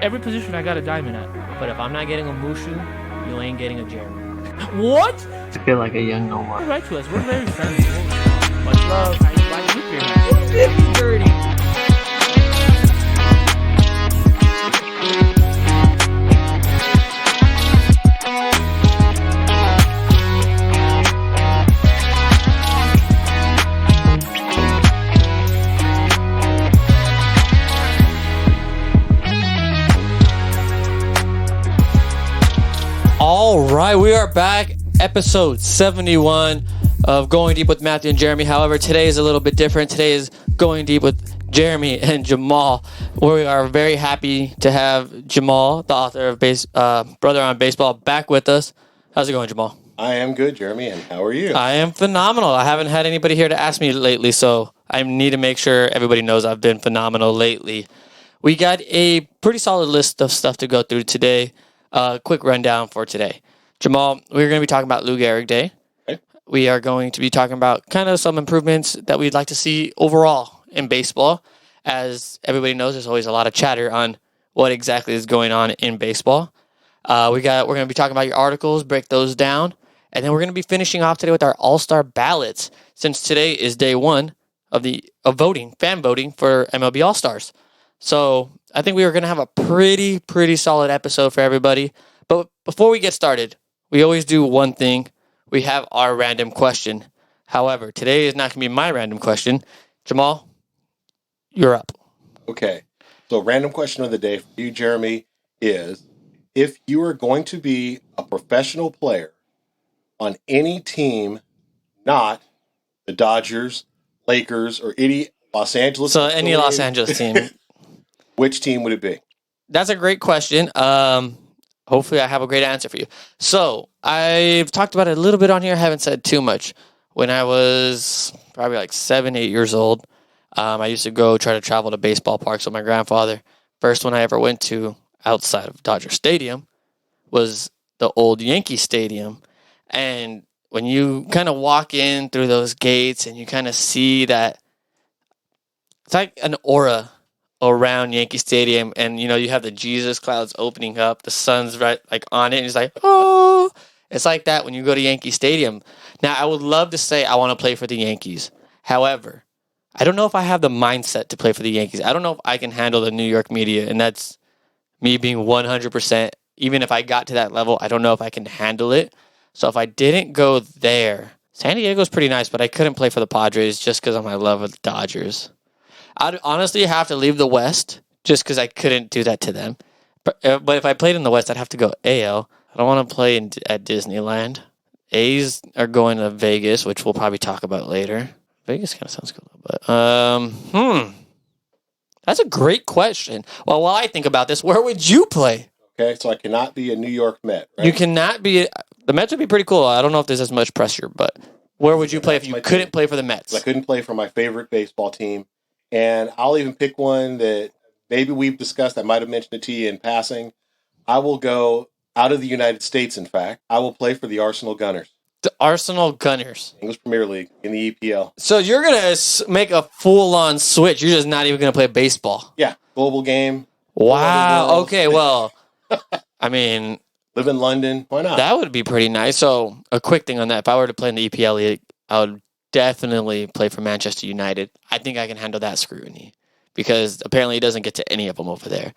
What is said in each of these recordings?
Every position I got a diamond at. But if I'm not getting a Mushu, you ain't getting a Jeremy. What? I feel like a young Omar. Write to us. We're very friendly. Much love. Why keep your man? You did me dirty. All right, we are back. Episode 71 of Going Deep with Matthew and Jeremy. However, today is a little bit different. Today is Going Deep with Jeremy and Jamal. We are very happy to have Jamal, the author of Brother on Baseball, back with us. How's it going, Jamal? I am good, Jeremy, and how are you? I am phenomenal. I haven't had anybody here to ask me lately, so I need to make sure everybody knows I've been phenomenal lately. We got a pretty solid list of stuff to go through today. Quick rundown for today. Jamal, we're going to be talking about Lou Gehrig Day. Okay. We are going to be talking about kind of some improvements that we'd like to see overall in baseball. As everybody knows, there's always a lot of chatter on what exactly is going on in baseball. We're going to be talking about your articles, break those down, and then we're going to be finishing off today with our All-Star ballots, since today is day one of fan voting for MLB All-Stars. So I think we are going to have a pretty solid episode for everybody. But before we get started, we always do one thing. We have our random question. However, today is not going to be my random question. Jamal, you're up. Okay. So random question of the day for you, Jeremy, is if you are going to be a professional player on any team, not the Dodgers, Lakers, or any Los Angeles. So any Los Angeles team. Which team would it be? That's a great question. Hopefully I have a great answer for you. So I've talked about it a little bit on here. I haven't said too much. When I was probably like 7, 8 years old, I used to go try to travel to baseball parks with my grandfather. First one I ever went to outside of Dodger Stadium was the old Yankee Stadium. And when you kind of walk in through those gates and you kind of see that, it's like an aura around Yankee Stadium, and you have the Jesus clouds opening up, the sun's right like on it, and it's like, oh, it's like that when you go to Yankee Stadium. Now, I would love to say I want to play for the Yankees. However, I don't know if I have the mindset to play for the Yankees. I don't know if I can handle the New York media, and that's me being 100%. Even if I got to that level, I don't know if I can handle it. So if I didn't go there, San Diego's pretty nice, but I couldn't play for the Padres just because of my love of the Dodgers. I'd honestly have to leave the West just because I couldn't do that to them. But if I played in the West, I'd have to go AL. I don't want to play at Disneyland. A's are going to Vegas, which we'll probably talk about later. Vegas kind of sounds cool, but that's a great question. Well, while I think about this, where would you play? Okay, so I cannot be a New York Met, right? You cannot be. The Mets would be pretty cool. I don't know if there's as much pressure, but where would you play if you couldn't play for the Mets? I couldn't play for my favorite baseball team. And I'll even pick one that maybe we've discussed. I might have mentioned it to you in passing. I will go out of the United States, in fact. I will play for the Arsenal Gunners. The Arsenal Gunners. English Premier League in the EPL. So you're going to make a full-on switch. You're just not even going to play baseball. Yeah, global game. Wow. Okay, well, I mean... Live in London. Why not? That would be pretty nice. So a quick thing on that. If I were to play in the EPL league, I would definitely play for Manchester United. I think I can handle that scrutiny because apparently it doesn't get to any of them over there.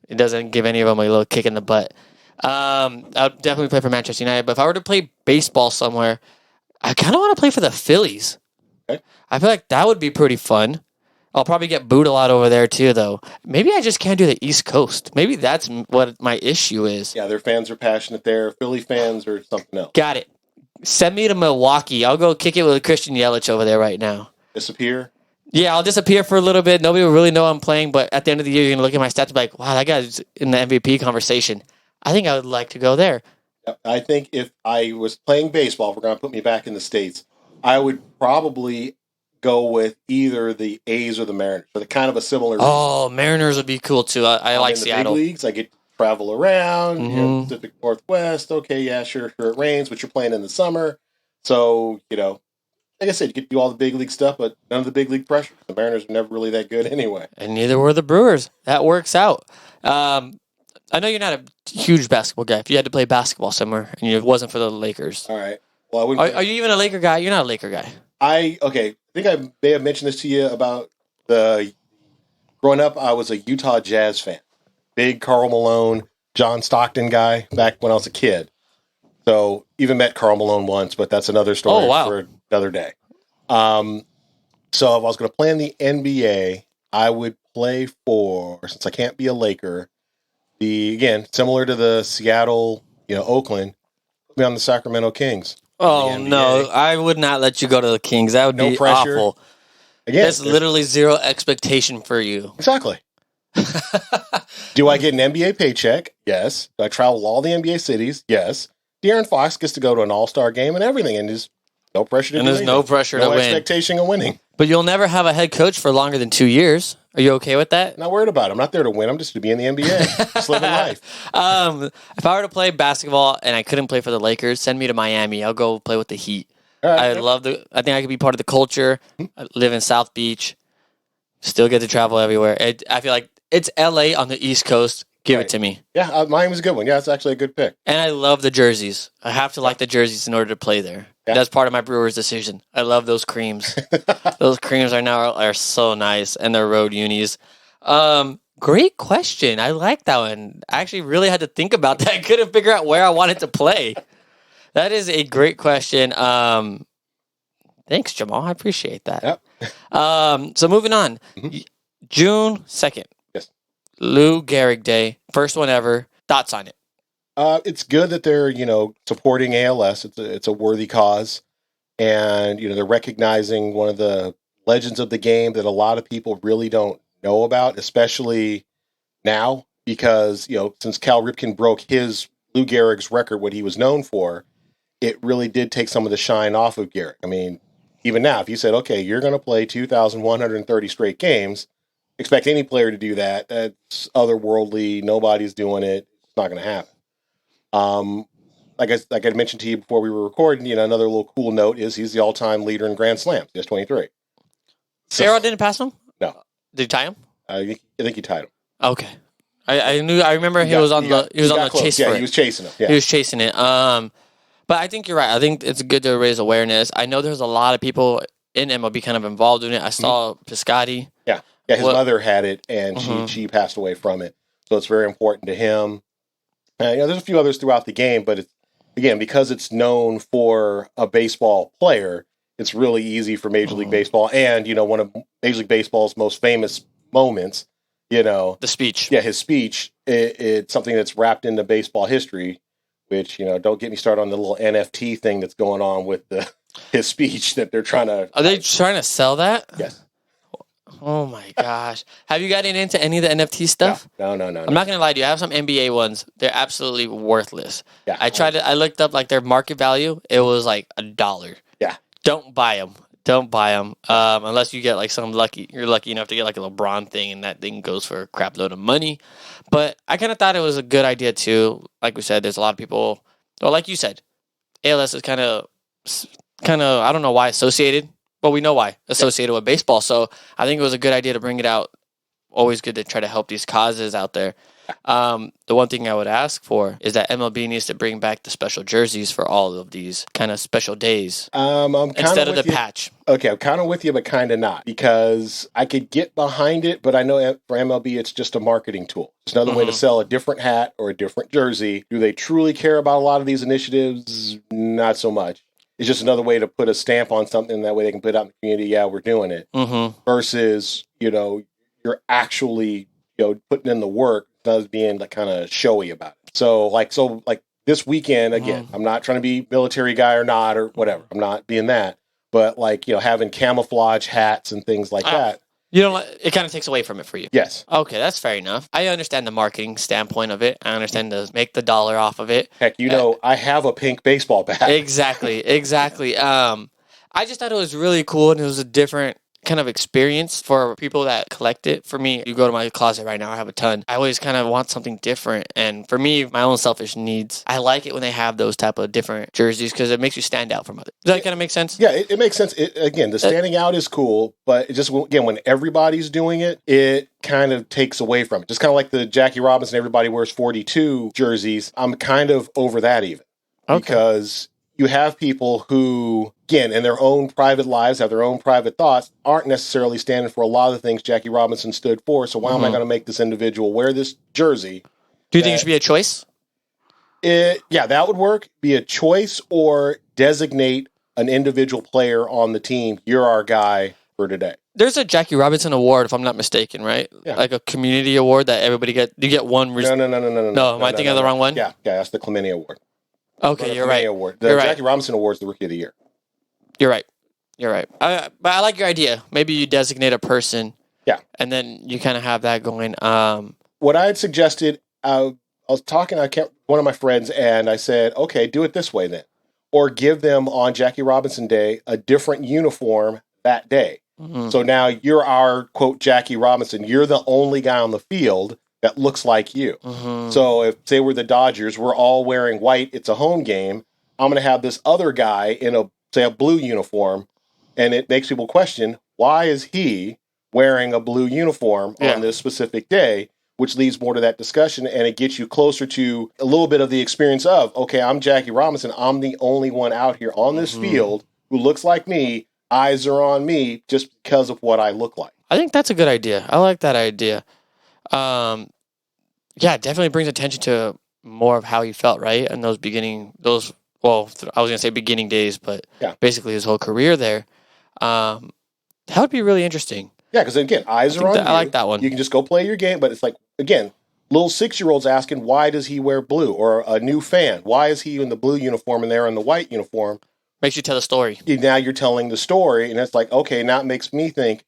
It doesn't give any of them a little kick in the butt. I would definitely play for Manchester United. But if I were to play baseball somewhere, I kind of want to play for the Phillies. Okay. I feel like that would be pretty fun. I'll probably get booed a lot over there too, though. Maybe I just can't do the East Coast. Maybe that's what my issue is. Yeah, their fans are passionate there. Philly fans are something else. Got it. Send me to Milwaukee. I'll go kick it with Christian Yelich over there right now. Disappear? Yeah, I'll disappear for a little bit. Nobody will really know I'm playing, but at the end of the year, you're going to look at my stats and be like, wow, that guy's in the MVP conversation. I think I would like to go there. I think if I was playing baseball, if we're going to put me back in the States, I would probably go with either the A's or the Mariners. So they're kind of a similar. Oh, Mariners would be cool too. I like in the Seattle. Big leagues, I get to travel around, Mm-hmm. Pacific Northwest. Okay, yeah, sure, it rains, but you're playing in the summer. So, like I said, you get to do all the big league stuff, but none of the big league pressure. The Mariners are never really that good anyway. And neither were the Brewers. That works out. I know you're not a huge basketball guy. If you had to play basketball somewhere and it wasn't for the Lakers. All right. Well, I wouldn't. Are you even a Laker guy? You're not a Laker guy. I think I may have mentioned this to you about growing up. I was a Utah Jazz fan, big Karl Malone, John Stockton guy back when I was a kid. So even met Karl Malone once, but that's another story for another day. So if I was going to play in the NBA, I would play for, since I can't be a Laker, again, similar to the Seattle, Oakland, put me on the Sacramento Kings. Oh, no. I would not let you go to the Kings. That would be pressure. Awful. Again, there's literally zero expectation for you. Exactly. Do I get an NBA paycheck? Yes. Do I travel all the NBA cities? Yes. De'Aaron Fox gets to go to an all-star game and everything, and there's no pressure to and there's no pressure to win. No expectation of winning. But you'll never have a head coach for longer than 2 years. Are you okay with that? Not worried about it. I'm not there to win. I'm just to be in the NBA. Just living life. If I were to play basketball and I couldn't play for the Lakers, send me to Miami. I'll go play with the Heat. Right. I think I could be part of the culture. I live in South Beach. Still get to travel everywhere. I feel like it's LA on the East Coast. Give it to me. Yeah, Miami's a good one. Yeah, it's actually a good pick. And I love the jerseys. I have to like the jerseys in order to play there. Yeah. That's part of my Brewers decision. I love those creams. Those creams are so nice, and they're road unis. Great question. I like that one. I actually really had to think about that. I couldn't figure out where I wanted to play. That is a great question. Thanks, Jamal. I appreciate that. Yep. So moving on. Mm-hmm. June 2nd. Yes. Lou Gehrig Day. First one ever. Thoughts on it? It's good that they're, supporting ALS. It's a worthy cause. And, they're recognizing one of the legends of the game that a lot of people really don't know about, especially now, because, since Cal Ripken broke Lou Gehrig's record, what he was known for, it really did take some of the shine off of Gehrig. I mean, even now, if you said, okay, you're going to play 2,130 straight games, expect any player to do that. That's otherworldly. Nobody's doing it. It's not going to happen. Like I mentioned to you before we were recording, another little cool note is he's the all-time leader in Grand Slams. He has 23. Farrell didn't pass him? No. Did he tie him? I think he tied him. Okay. I remember he was on the chase for it. Yeah, he was chasing him. Yeah. He was chasing it. But I think you're right. I think it's good to raise awareness. I know there's a lot of people in MLB kind of involved in it. I saw Piscotty. Yeah. Yeah, his mother had it, and she passed away from it. So it's very important to him. There's a few others throughout the game, but because it's known for a baseball player, it's really easy for Major League Baseball. And, one of Major League Baseball's most famous moments, the speech. Yeah, his speech, it's something that's wrapped into baseball history, which, don't get me started on the little NFT thing that's going on with his speech that they're trying to... Are they trying to sell that? Yes. Oh my gosh. Have you gotten into any of the NFT stuff? No. I'm not going to lie to you. I have some NBA ones. They're absolutely worthless. Yeah. I looked up their market value. It was like $1. Yeah. Don't buy them. Unless you get you're lucky enough to get a LeBron thing, and that thing goes for a crap load of money. But I kind of thought it was a good idea too. Like we said, there's a lot of people, well, like you said, ALS is kind of, I don't know why associated. But we know why, associated with baseball. So I think it was a good idea to bring it out. Always good to try to help these causes out there. The one thing I would ask for is that MLB needs to bring back the special jerseys for all of these kind of special days. Instead of the patch. Okay, I'm kind of with you, but kind of not. Because I could get behind it, but I know for MLB, it's just a marketing tool. It's another way to sell a different hat or a different jersey. Do they truly care about a lot of these initiatives? Not so much. It's just another way to put a stamp on something. That way they can put it out in the community. Yeah, we're doing it. Versus, you're actually, putting in the work, not being kind of showy about it. So this weekend, again, I'm not trying to be military guy or not or whatever. I'm not being that. But having camouflage hats and things like that. It kind of takes away from it for you. Yes. Okay, that's fair enough. I understand the marketing standpoint of it. I understand to make the dollar off of it. Heck, I have a pink baseball bat. Exactly. I just thought it was really cool, and it was a different kind of experience for people that collect it. For me, you go to my closet right now, I have a ton. I always kind of want something different. And for me, my own selfish needs, I like it when they have those type of different jerseys because it makes you stand out from others. Does that kind of make sense? Yeah, it makes sense. Again, the standing out is cool, but it just, again, when everybody's doing it, it kind of takes away from it. Just kind of like the Jackie Robinson, everybody wears 42 jerseys. I'm kind of over that even. Okay. Because you have people who, again, in their own private lives, have their own private thoughts, aren't necessarily standing for a lot of the things Jackie Robinson stood for. So why am I going to make this individual wear this jersey? Do you think it should be a choice? Yeah, that would work. Be a choice or designate an individual player on the team. You're our guy for today. There's a Jackie Robinson award, if I'm not mistaken, right? Yeah. Like a community award that everybody you get one. No. No, am I thinking of the wrong one? Yeah, that's the Clemente Award. Okay, you're right. Award. The You're right. Jackie Robinson Award is the Rookie of the Year. You're right. But I like your idea. Maybe you designate a person. Yeah. And then you kind of have that going. What I had suggested, I was talking to one of my friends, and I said, okay, do it this way then. Or give them on Jackie Robinson Day a different uniform that day. Mm-hmm. So now you're our, quote, Jackie Robinson. You're the only guy on the field that looks like you. Mm-hmm. So if, say we're the Dodgers, we're all wearing white, it's a home game, I'm going to have this other guy in a blue uniform, and it makes people question, why is he wearing a blue uniform on this specific day, which leads more to that discussion, and it gets you closer to a little bit of the experience of, okay, I'm Jackie Robinson, I'm the only one out here on this field who looks like me, eyes are on me just because of what I look like. I think that's a good idea. I like that idea. Yeah, it definitely brings attention to more of how he felt, right? And I was going to say beginning days, but basically his whole career there. That would be really interesting. Yeah, because again, eyes are on you. I like that one. You can just go play your game, but it's like, again, little 6-year-olds asking, why does he wear blue? Or a new fan, why is he in the blue uniform and they're in the white uniform? Makes you tell the story. Now you're telling the story, and it's like, okay, now it makes me think,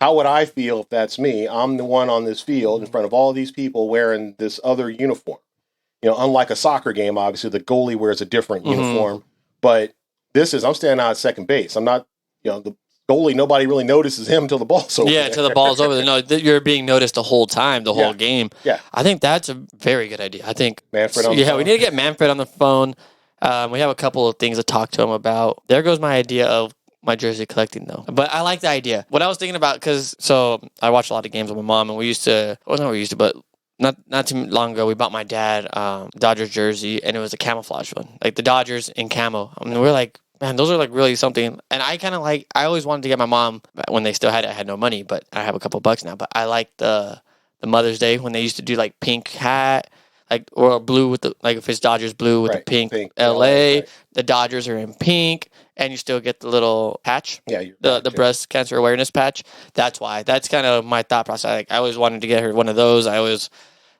how would I feel if that's me? I'm the one on this field in front of all these people wearing this other uniform. Unlike a soccer game, obviously, the goalie wears a different uniform. But I'm standing out at second base. I'm not, the goalie, nobody really notices him until the ball's over. Yeah, until the ball's over. No, you're being noticed the whole time, the whole game. Yeah. I think that's a very good idea. I think Manfred on the phone. we need to get Manfred on the phone. We have a couple of things to talk to him about. There goes my idea of my jersey collecting, though. But I like the idea. What I was thinking about, so I watch a lot of games with my mom, and but not too long ago, we bought my dad Dodgers jersey, and it was a camouflage one, like the Dodgers in camo. I mean, we're like, man, those are like really something. And I kind of I always wanted to get my mom, when they still had it, I had no money, but I have a couple bucks now. But I like the Mother's Day when they used to do like pink hat, or blue with if it's Dodgers blue with the pink LA, right. The Dodgers are in pink, and you still get the little patch. Yeah, the breast cancer awareness patch. That's why. That's kind of my thought process. I always wanted to get her one of those. I always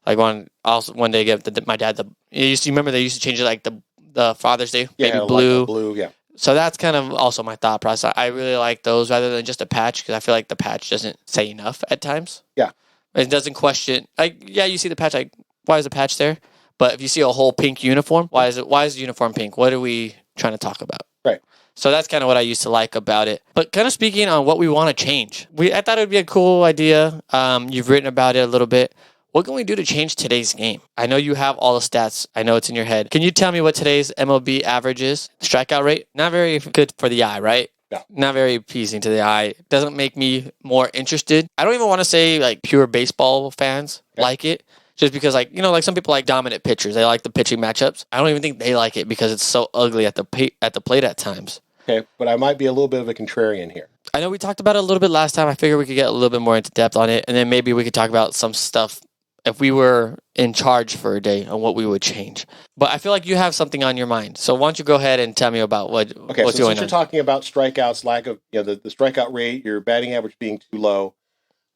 one day get my dad you remember they used to change it the Father's Day, baby blue. Blue, yeah. So that's kind of also my thought process. I really like those rather than just a patch, because I feel like the patch doesn't say enough at times. Yeah. It doesn't question. You see the patch, why is the patch there? But if you see a whole pink uniform, why is the uniform pink? What are we trying to talk about? Right. So that's kind of what I used to like about it. But kind of speaking on what we want to change, I thought it would be a cool idea. You've written about it a little bit. What can we do to change today's game? I know you have all the stats. I know it's in your head. Can you tell me what today's MLB average is? Strikeout rate? Not very good for the eye, right? No. Not very appeasing to the eye. Doesn't make me more interested. I don't even want to say pure baseball fans like it. Just because some people like dominant pitchers. They like the pitching matchups. I don't even think they like it because it's so ugly at the plate at times. Okay, but I might be a little bit of a contrarian here. I know we talked about it a little bit last time. I figured we could get a little bit more into depth on it, and then maybe we could talk about some stuff if we were in charge for a day on what we would change. But I feel like you have something on your mind. So why don't you go ahead and tell me about what's going on. Since you're talking about strikeouts, lack of the strikeout rate, your batting average being too low,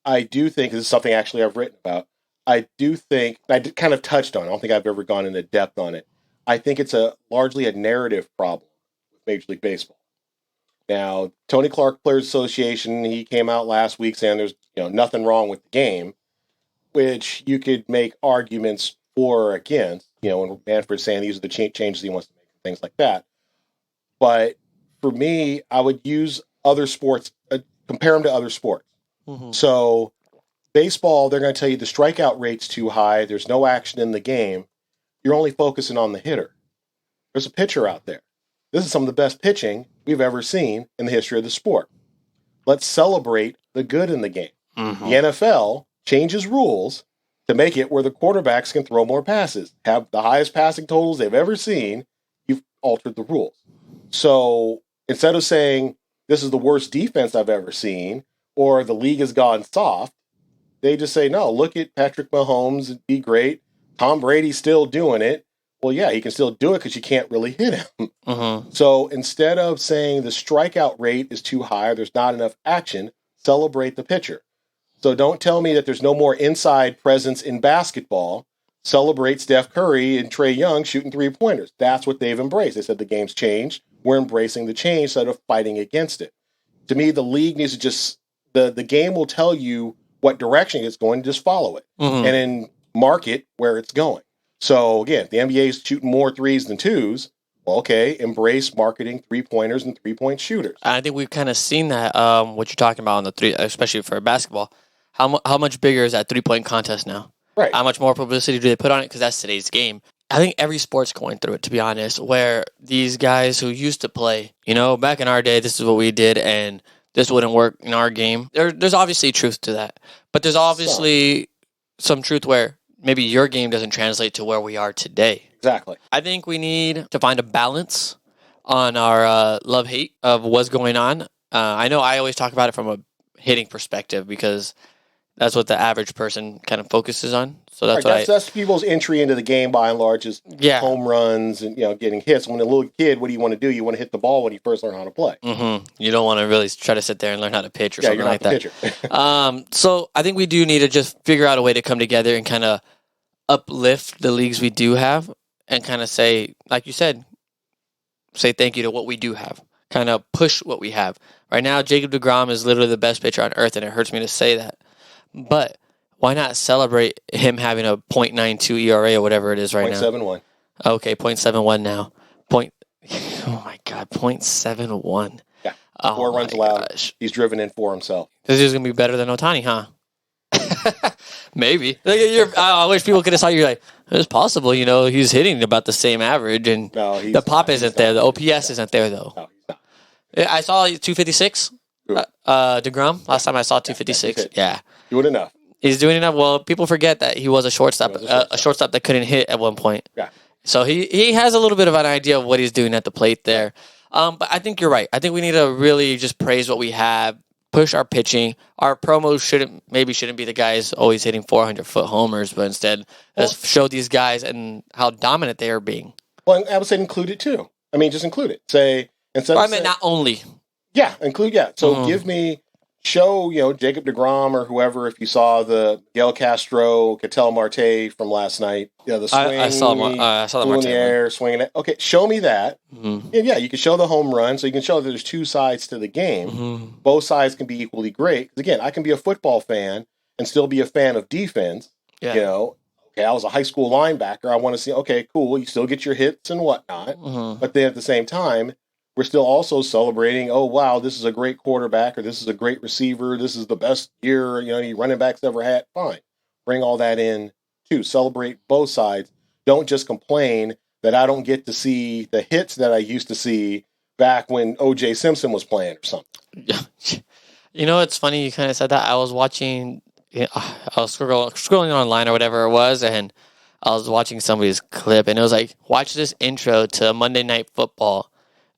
I do think this is something actually I've written about. I do think, I kind of touched on it. I don't think I've ever gone into depth on it. I think it's largely a narrative problem with Major League Baseball. Now, Tony Clark Players Association, he came out last week saying there's nothing wrong with the game, which you could make arguments for or against, when Manfred's saying these are the changes he wants to make, and things like that. But for me, I would use other sports, compare them to other sports. Mm-hmm. So baseball, they're going to tell you the strikeout rate's too high. There's no action in the game. You're only focusing on the hitter. There's a pitcher out there. This is some of the best pitching we've ever seen in the history of the sport. Let's celebrate the good in the game. Mm-hmm. The NFL changes rules to make it where the quarterbacks can throw more passes, have the highest passing totals they've ever seen. You've altered the rules. So instead of saying this is the worst defense I've ever seen or the league has gone soft, they just say, no, look at Patrick Mahomes and be great. Tom Brady's still doing it. Well, yeah, he can still do it because you can't really hit him. Mm-hmm. So instead of saying the strikeout rate is too high, there's not enough action, celebrate the pitcher. So don't tell me that there's no more inside presence in basketball. Celebrate Steph Curry and Trae Young shooting three-pointers. That's what they've embraced. They said the game's changed. We're embracing the change instead of fighting against it. To me, the league needs to just the game will tell you what direction it's going, just follow it. Mm-hmm. And then market where it's going. So again, the NBA is shooting more threes than twos. Well, okay, embrace marketing three-pointers and three-point shooters. I think we've kind of seen that, what you're talking about on the three, especially for basketball. How much bigger is that three-point contest now? Right. How much more publicity do they put on it? Because that's today's game. I think every sport's going through it, to be honest, where these guys who used to play, back in our day, this is what we did, and this wouldn't work in our game. There's obviously truth to that. But there's obviously some truth where maybe your game doesn't translate to where we are today. Exactly. I think we need to find a balance on our love-hate of what's going on. I know I always talk about it from a hitting perspective because that's what the average person kind of focuses on. So that's people's entry into the game by and large is home runs and getting hits. When a little kid, what do you want to do? You want to hit the ball when you first learn how to play. Mm-hmm. You don't want to really try to sit there and learn how to pitch or something you're not like the that. Pitcher. So I think we do need to just figure out a way to come together and kind of uplift the leagues we do have and kind of say, like you said, say thank you to what we do have. Kind of push what we have. Right now, Jacob deGrom is literally the best pitcher on earth, and it hurts me to say that. But why not celebrate him having a .92 ERA or whatever it is right now? 0.71. Okay, .71 now. Oh my God, .71. Yeah, Oh 4 runs my allowed. gosh. He's driven in for himself. This is going to be better than Ohtani, huh? Maybe. I wish people could have saw you like, it's possible, he's hitting about the same average, and No, the pop isn't there. The OPS isn't there, though. No, he's not. I saw 256. DeGrom. Last time I saw 256. Yeah. Doing enough. He's doing enough. Well, people forget that he was a shortstop, a shortstop that couldn't hit at one point. Yeah. So he has a little bit of an idea of what he's doing at the plate there. But I think you're right. I think we need to really just praise what we have, push our pitching. Our promos shouldn't be the guys always hitting 400-foot homers, but instead let's show these guys and how dominant they are being. Well, I would say include it too. I mean, just include it. Say instead. I mean, not only. Yeah, include. Yeah. So show Jacob deGrom or whoever. If you saw the Gail Castro, Ketel Marte from last night, the swing. I saw the blue in Marte the air, swinging it. Okay, show me that. Mm-hmm. And you can show the home run, so you can show that there's two sides to the game. Mm-hmm. Both sides can be equally great. 'Cause again, I can be a football fan and still be a fan of defense. Yeah. Okay, I was a high school linebacker. I want to see. Okay, cool. You still get your hits and whatnot, Mm-hmm. but then at the same time, we're still also celebrating, oh, wow, this is a great quarterback, or this is a great receiver, this is the best year, any running backs ever had. Fine. Bring all that in, too. Celebrate both sides. Don't just complain that I don't get to see the hits that I used to see back when O.J. Simpson was playing or something. It's funny you kind of said that. I was watching, I was scrolling online or whatever it was, and I was watching somebody's clip, and it was like, watch this intro to Monday Night Football.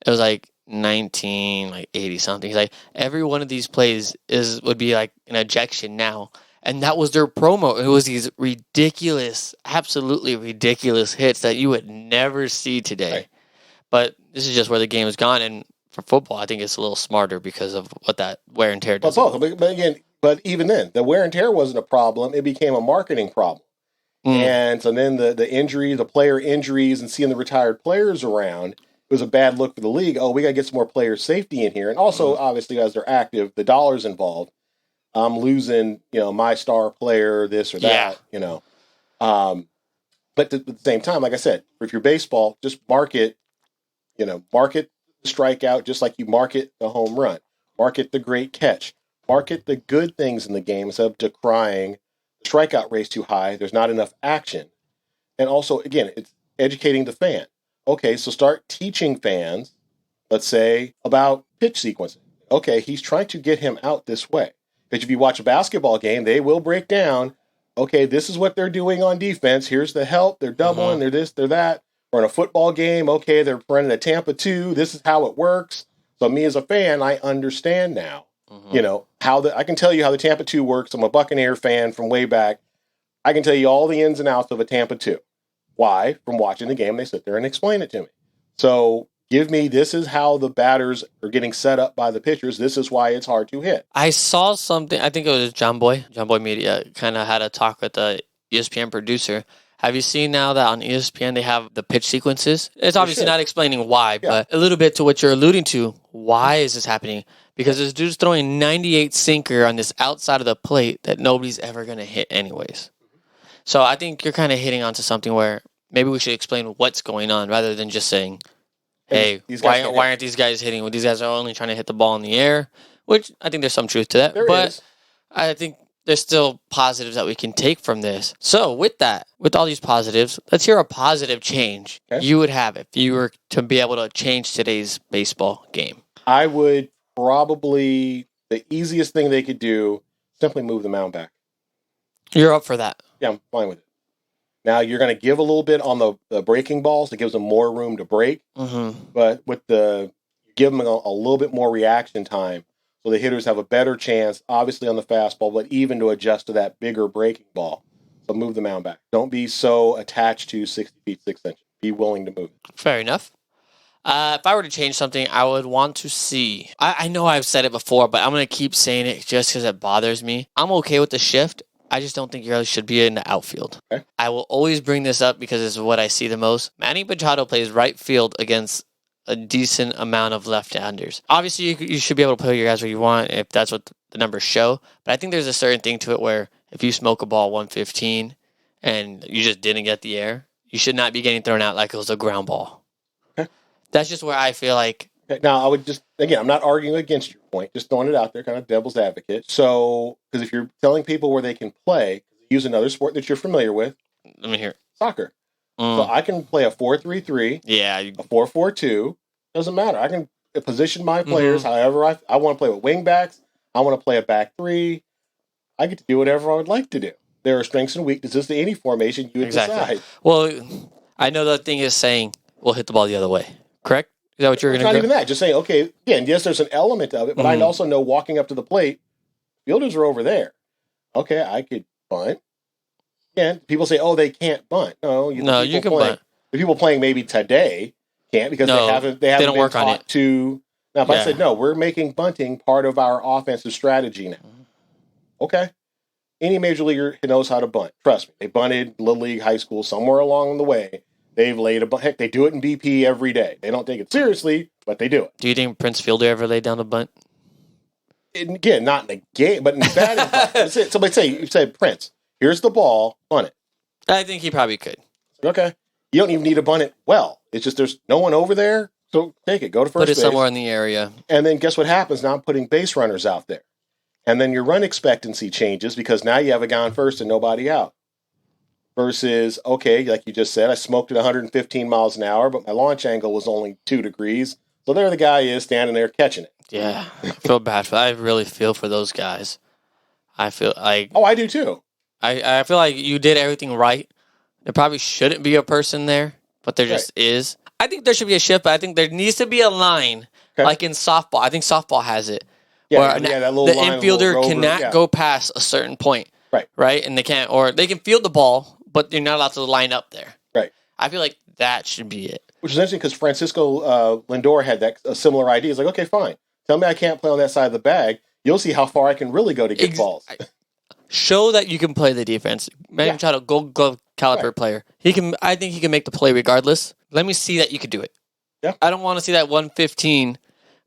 It was like 80 something. He's like, every one of these plays would be like an ejection now. And that was their promo. It was these ridiculous, absolutely ridiculous hits that you would never see today. Right. But this is just where the game has gone. And for football, I think it's a little smarter because of what that wear and tear does. But even then, the wear and tear wasn't a problem. It became a marketing problem. And so then the player injuries and seeing the retired players around, it was a bad look for the league. Oh, we got to get some more player safety in here. And also, obviously, as they're active, the dollars involved. I'm losing, my star player, this or that, But at the same time, like I said, if you're baseball, just market the strikeout just like you market the home run. Market the great catch. Market the good things in the game instead of decrying the strikeout rate's too high. There's not enough action. And also, again, it's educating the fan. Okay, so start teaching fans, let's say, about pitch sequencing. Okay, he's trying to get him out this way. Because if you watch a basketball game, they will break down, okay, this is what they're doing on defense. Here's the help. They're doubling. They're this, they're that. Or in a football game, okay, they're running a Tampa 2. This is how it works. So me as a fan, I understand now. You know, I can tell you how the Tampa 2 works. I'm a Buccaneer fan from way back. I can tell you all the ins and outs of a Tampa 2. Why? From watching the game, they sit there and explain it to me. So give me, this is how the batters are getting set up by the pitchers. This is why it's hard to hit. I saw something, I think it was John Boy Media, kind of had a talk with the ESPN producer. Have you seen now that on ESPN they have the pitch sequences? It's obviously not explaining why, but a little bit to what you're alluding to. Why is this happening? Because this dude's throwing 98 sinker on this outside of the plate that nobody's ever going to hit anyways. So I think you're kind of hitting onto something where maybe we should explain what's going on rather than just saying, hey, why aren't these guys hitting? Well, these guys are only trying to hit the ball in the air, which I think there's some truth to that. But I think there's still positives that we can take from this. So with that, with all these positives, let's hear a positive change you would have if you were to be able to change today's baseball game. I would probably, the easiest thing they could do, simply move the mound back. You're up for that? Yeah, I'm fine with it. Now, you're going to give a little bit on the breaking balls. It gives them more room to break. But with give them a little bit more reaction time. So the hitters have a better chance, obviously on the fastball, but even to adjust to that bigger breaking ball. So move the mound back. Don't be so attached to 60 feet, 6 inches. Be willing to move it. Fair enough. If I were to change something, I would want to see. I know I've said it before, but I'm going to keep saying it just because it bothers me. I'm okay with the shift. I just don't think you really should be in the outfield. Okay. I will always bring this up because it's what I see the most. Manny Machado plays right field against a decent amount of left-handers. Obviously, you should be able to put your guys where you want if that's what the numbers show. But I think there's a certain thing to it where if you smoke a ball 115 and you just didn't get the air, you should not be getting thrown out like it was a ground ball. Okay. That's just where I feel like... Okay. Now, I would just... Again, I'm not arguing against your point. Just throwing it out there, kind of devil's advocate. So, because if you're telling people where they can play, use another sport that you're familiar with. Let me hear. Soccer. So I can play a 4-3-3, a 4-4-2. Doesn't matter. I can position my players however I want to play with wing backs. I want to play a back three. I get to do whatever I would like to do. There are strengths and weaknesses to any formation you would decide. Well, I know the thing is saying we'll hit the ball the other way. Correct? Is that what you're going to do? Not even that. Just saying, okay, again, yes, there's an element of it, but I also know walking up to the plate, fielders are over there. Okay, I could bunt. Yeah, people say, "Oh, they can't bunt." No, you can bunt. The people playing maybe today can't because they haven't been work on it. To. Now, if I said no, we're making bunting part of our offensive strategy now. Okay, any major leaguer knows how to bunt. Trust me, they bunted Little League, high school, somewhere along the way. They've laid a bunt. Heck, they do it in BP every day. They don't take it seriously, but they do it. Do you think Prince Fielder ever laid down a bunt? And again, not in the game, but in batting practice. Somebody say, you said, Prince, here's the ball, bunt it. I think he probably could. Okay. You don't even need to bunt it well. It's just there's no one over there, so take it. Go to first base. Put it somewhere in the area. And then guess what happens? Now I'm putting base runners out there. And then your run expectancy changes because now you have a guy on first and nobody out. Versus, okay, like you just said, I smoked at 115 miles an hour, but my launch angle was only 2 degrees. So there the guy is standing there catching it. Yeah, I feel bad for that. I really feel for those guys. I feel like... Oh, I do too. I feel like you did everything right. There probably shouldn't be a person there, but there just is. I think there should be a shift, but I think there needs to be a line, like in softball. I think softball has it. Yeah, that little the line, infielder cannot go past a certain point. Right? And they can't, or they can field the ball, but you're not allowed to line up there. Right. I feel like that should be it. Which is interesting because Francisco Lindor had a similar idea. He's like, okay, fine. Tell me I can't play on that side of the bag. You'll see how far I can really go to get balls. Show that you can play the defense. Manny Machado, gold glove caliber player. I think he can make the play regardless. Let me see that you can do it. Yeah. I don't want to see that 115.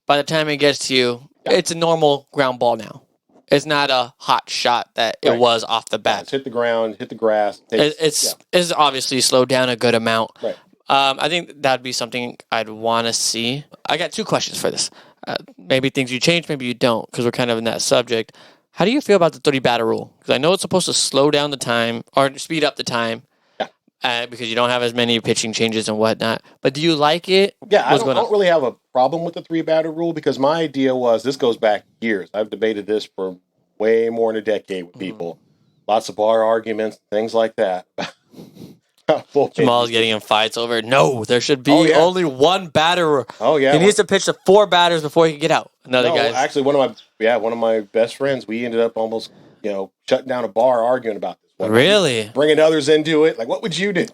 By the time it gets to you, it's a normal ground ball now. It's not a hot shot that it was off the bat. It's hit the ground, hit the grass. It's obviously slowed down a good amount. Right. I think that'd be something I'd want to see. I got 2 questions for this. maybe things you change, maybe you don't, because we're kind of in that subject. How do you feel about the 30-batter rule? Because I know it's supposed to slow down the time or speed up the time because you don't have as many pitching changes and whatnot. But do you like it? Yeah, I don't really have a problem with the 3-batter rule because my idea was, this goes back years. I've debated this for way more than a decade with people. Lots of bar arguments, things like that. Jamal's getting in fights over, no, there should be only one batter. Oh, yeah. He needs to pitch to 4 batters before he can get out. Actually, one of my best friends, we ended up almost, shutting down a bar arguing about this one. Really? Bringing others into it. Like, what would you do?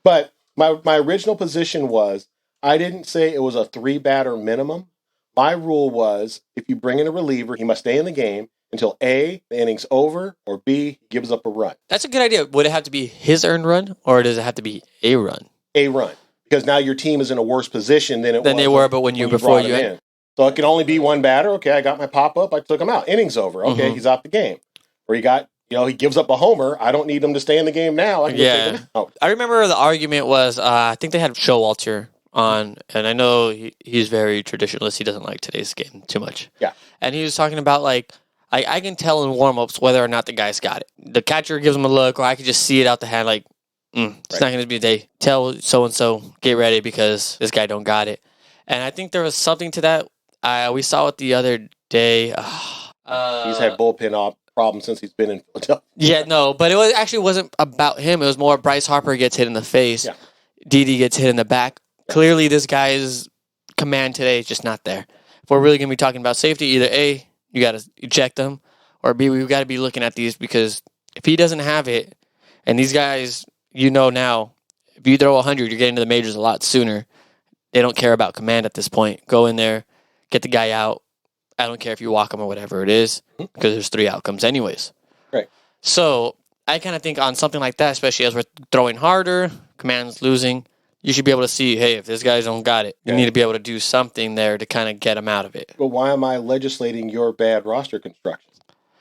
But my original position was, I didn't say it was a 3-batter minimum. My rule was, if you bring in a reliever, he must stay in the game until A, the inning's over, or B, he gives up a run. That's a good idea. Would it have to be his earned run, or does it have to be a run? A run. Because now your team is in a worse position than they were, but when you in. So it can only be one batter. Okay, I got my pop-up. I took him out. Inning's over. Okay, he's out the game. Or he gives up a homer. I don't need him to stay in the game now. I can take him out. I remember the argument was, I think they had Showalter on, and I know he's very traditionalist. He doesn't like today's game too much. Yeah. And he was talking about, I can tell in warm-ups whether or not the guy's got it. The catcher gives him a look, or I can just see it out the hand, it's not going to be a day. Tell so-and-so, get ready because this guy don't got it. And I think there was something to that. We saw it the other day. He's had bullpen problems since he's been in Philadelphia. Yeah, no, but it wasn't about him. It was more Bryce Harper gets hit in the face. Yeah. Didi gets hit in the back. Yeah. Clearly, this guy's command today is just not there. If we're really going to be talking about safety, either A, you got to eject them, or B, we've got to be looking at these because if he doesn't have it, and these guys, now, if you throw 100, you're getting to the majors a lot sooner. They don't care about command at this point. Go in there, get the guy out. I don't care if you walk him or whatever it is, because there's 3 outcomes anyways. Right. So I kind of think on something like that, especially as we're throwing harder, command's losing, you should be able to see, hey, if this guy don't got it, you need to be able to do something there to kind of get him out of it. But why am I legislating your bad roster construction?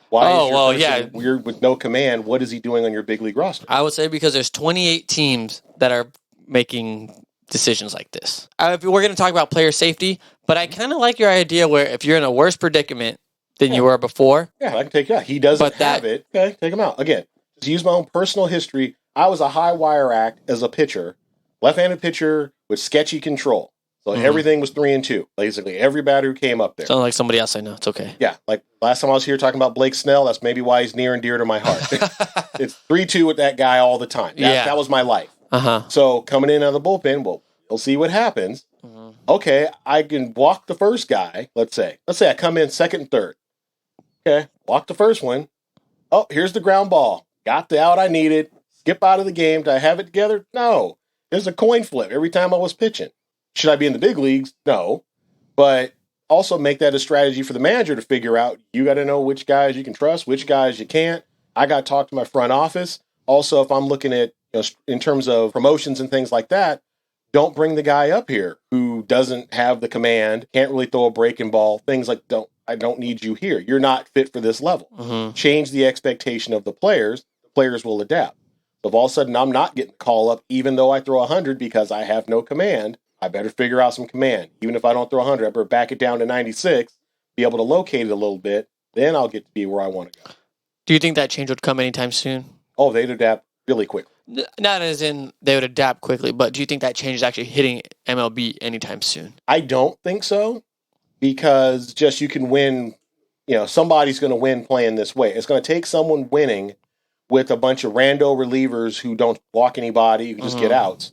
Why is your person weird with no command? What is he doing on your big league roster? I would say because there's 28 teams that are making decisions like this. We're going to talk about player safety, but I kind of like your idea where if you're in a worse predicament than you were before. Yeah, I can take you out. He doesn't have it. Okay, take him out. Again, to use my own personal history, I was a high wire act as a pitcher, left-handed pitcher with sketchy control. So everything was 3-2. Basically, every batter who came up there. Sounds like somebody else I know. It's okay. Yeah, like last time I was here talking about Blake Snell, that's maybe why he's near and dear to my heart. It's 3-2 with that guy all the time. That was my life. So coming in out of the bullpen, we'll see what happens. Okay, I can walk the first guy, let's say. Let's say I come in second and third. Okay, walk the first one. Oh, here's the ground ball. Got the out I needed. Skip out of the game. Do I have it together? No. There's a coin flip every time I was pitching. Should I be in the big leagues? No. But also make that a strategy for the manager to figure out. You got to know which guys you can trust, which guys you can't. I got to talk to my front office. Also, if I'm looking at, in terms of promotions and things like that, don't bring the guy up here who doesn't have the command, can't really throw a breaking ball, things like I don't need you here. You're not fit for this level. Change the expectation of the players. The players will adapt. So if all of a sudden I'm not getting the call up, even though I throw 100 because I have no command, I better figure out some command. Even if I don't throw 100, I better back it down to 96, be able to locate it a little bit. Then I'll get to be where I want to go. Do you think that change would come anytime soon? Oh, they'd adapt really quickly. Not as in they would adapt quickly, but do you think that change is actually hitting MLB anytime soon? I don't think so, because just you can win, somebody's going to win playing this way. It's going to take someone winning with a bunch of rando relievers who don't walk anybody, who just get outs.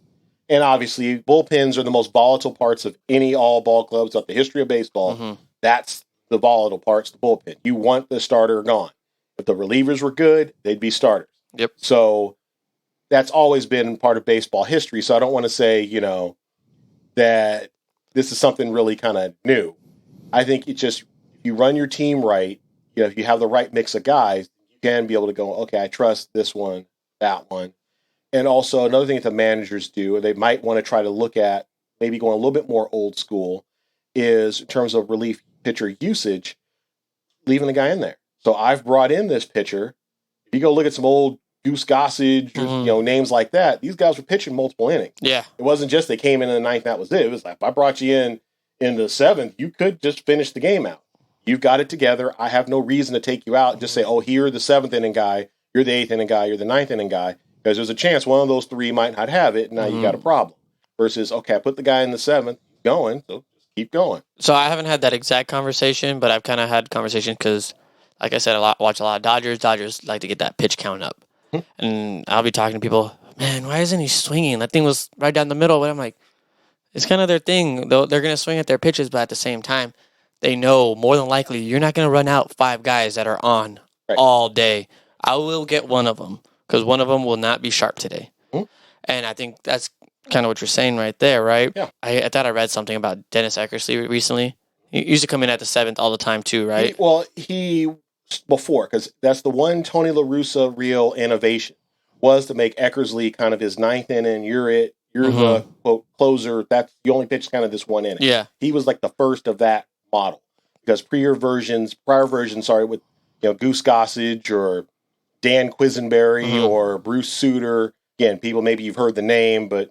And obviously, bullpens are the most volatile parts of any all ball clubs throughout the history of baseball. That's the volatile parts, the bullpen. You want the starter gone. If the relievers were good, they'd be starters. Yep. So that's always been part of baseball history. So I don't want to say, that this is something really kind of new. I think it's just, if you run your team right, if you have the right mix of guys, you can be able to go, okay, I trust this one, that one. And also another thing that the managers do, or they might want to try to look at, maybe going a little bit more old school, is in terms of relief pitcher usage, leaving the guy in there. So I've brought in this pitcher. If you go look at some old Goose Gossage, or, names like that, these guys were pitching multiple innings. Yeah. It wasn't just they came in the ninth, that was it. It was like, if I brought you in in the 7th, you could just finish the game out. You've got it together. I have no reason to take you out and just say, oh, you're the 7th inning guy, you're the 8th inning guy, you're the 9th inning guy, because there's a chance one of those 3 might not have it, and now you got a problem. Versus, okay, I put the guy in the 7th, going, so just keep going. So I haven't had that exact conversation, but I've kind of had conversation because, like I said, watch a lot of Dodgers. Dodgers like to get that pitch count up. And I'll be talking to people, man, why isn't he swinging? That thing was right down the middle. But I'm like, it's kind of their thing. They're going to swing at their pitches, but at the same time, they know more than likely you're not going to run out 5 guys that are on all day. I will get one of them because one of them will not be sharp today. And I think that's kind of what you're saying right there, right? Yeah. I thought I read something about Dennis Eckersley recently. He used to come in at the 7th all the time too, right? He before, because that's the one Tony La Russa real innovation, was to make Eckersley kind of his 9th inning. You're it. You're the quote closer. That's you only pitch kind of this one inning. Yeah. He was like the first of that model, because prior versions, with Goose Gossage or Dan Quisenberry or Bruce Sutter. Again, people maybe you've heard the name, but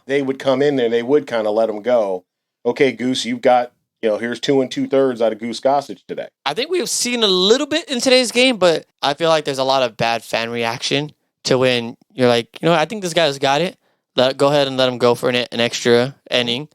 they would come in there and they would kind of let him go. Okay, Goose, you've got here's 2 2/3 out of Goose Gossage today. I think we've seen a little bit in today's game, but I feel like there's a lot of bad fan reaction to when you're like, I think this guy's got it. Go ahead and let him go for an extra inning.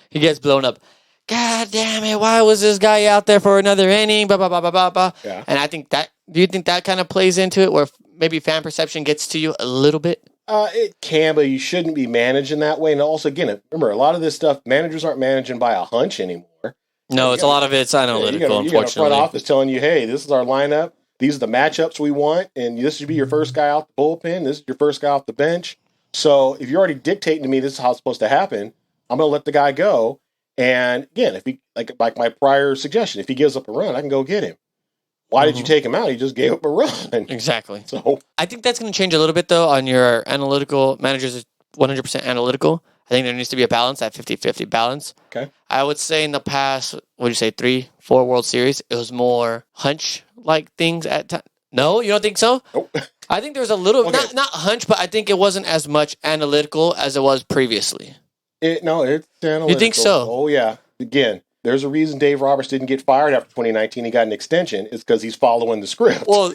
He gets blown up. God damn it! Why was this guy out there for another inning? Blah blah blah blah blah blah. Yeah. And I think that. Do you think that kind of plays into it, where maybe fan perception gets to you a little bit? It can, but you shouldn't be managing that way. And also, again, remember, a lot of this stuff, managers aren't managing by a hunch anymore. No, a lot of it's analytical, you got a front unfortunately. office telling you, hey, this is our lineup. These are the matchups we want. And this should be your first guy off the bullpen. This is your first guy off the bench. So if you're already dictating to me this is how it's supposed to happen, I'm going to let the guy go. And again, if he, like my prior suggestion, if he gives up a run, I can go get him. Why did you take him out? He just gave up a run. Exactly. So I think that's going to change a little bit, though, on your analytical. Managers is 100% analytical. I think there needs to be a balance, that 50-50 balance. Okay. I would say in the past, what do you say, 3-4 World Series, it was more hunch-like things at times. No, you don't think so? Nope. I think there's a little, not hunch, but I think it wasn't as much analytical as it was previously. It's analytical. You think so? Oh, yeah. Again, there's a reason Dave Roberts didn't get fired after 2019. He got an extension. It's because he's following the script. Well,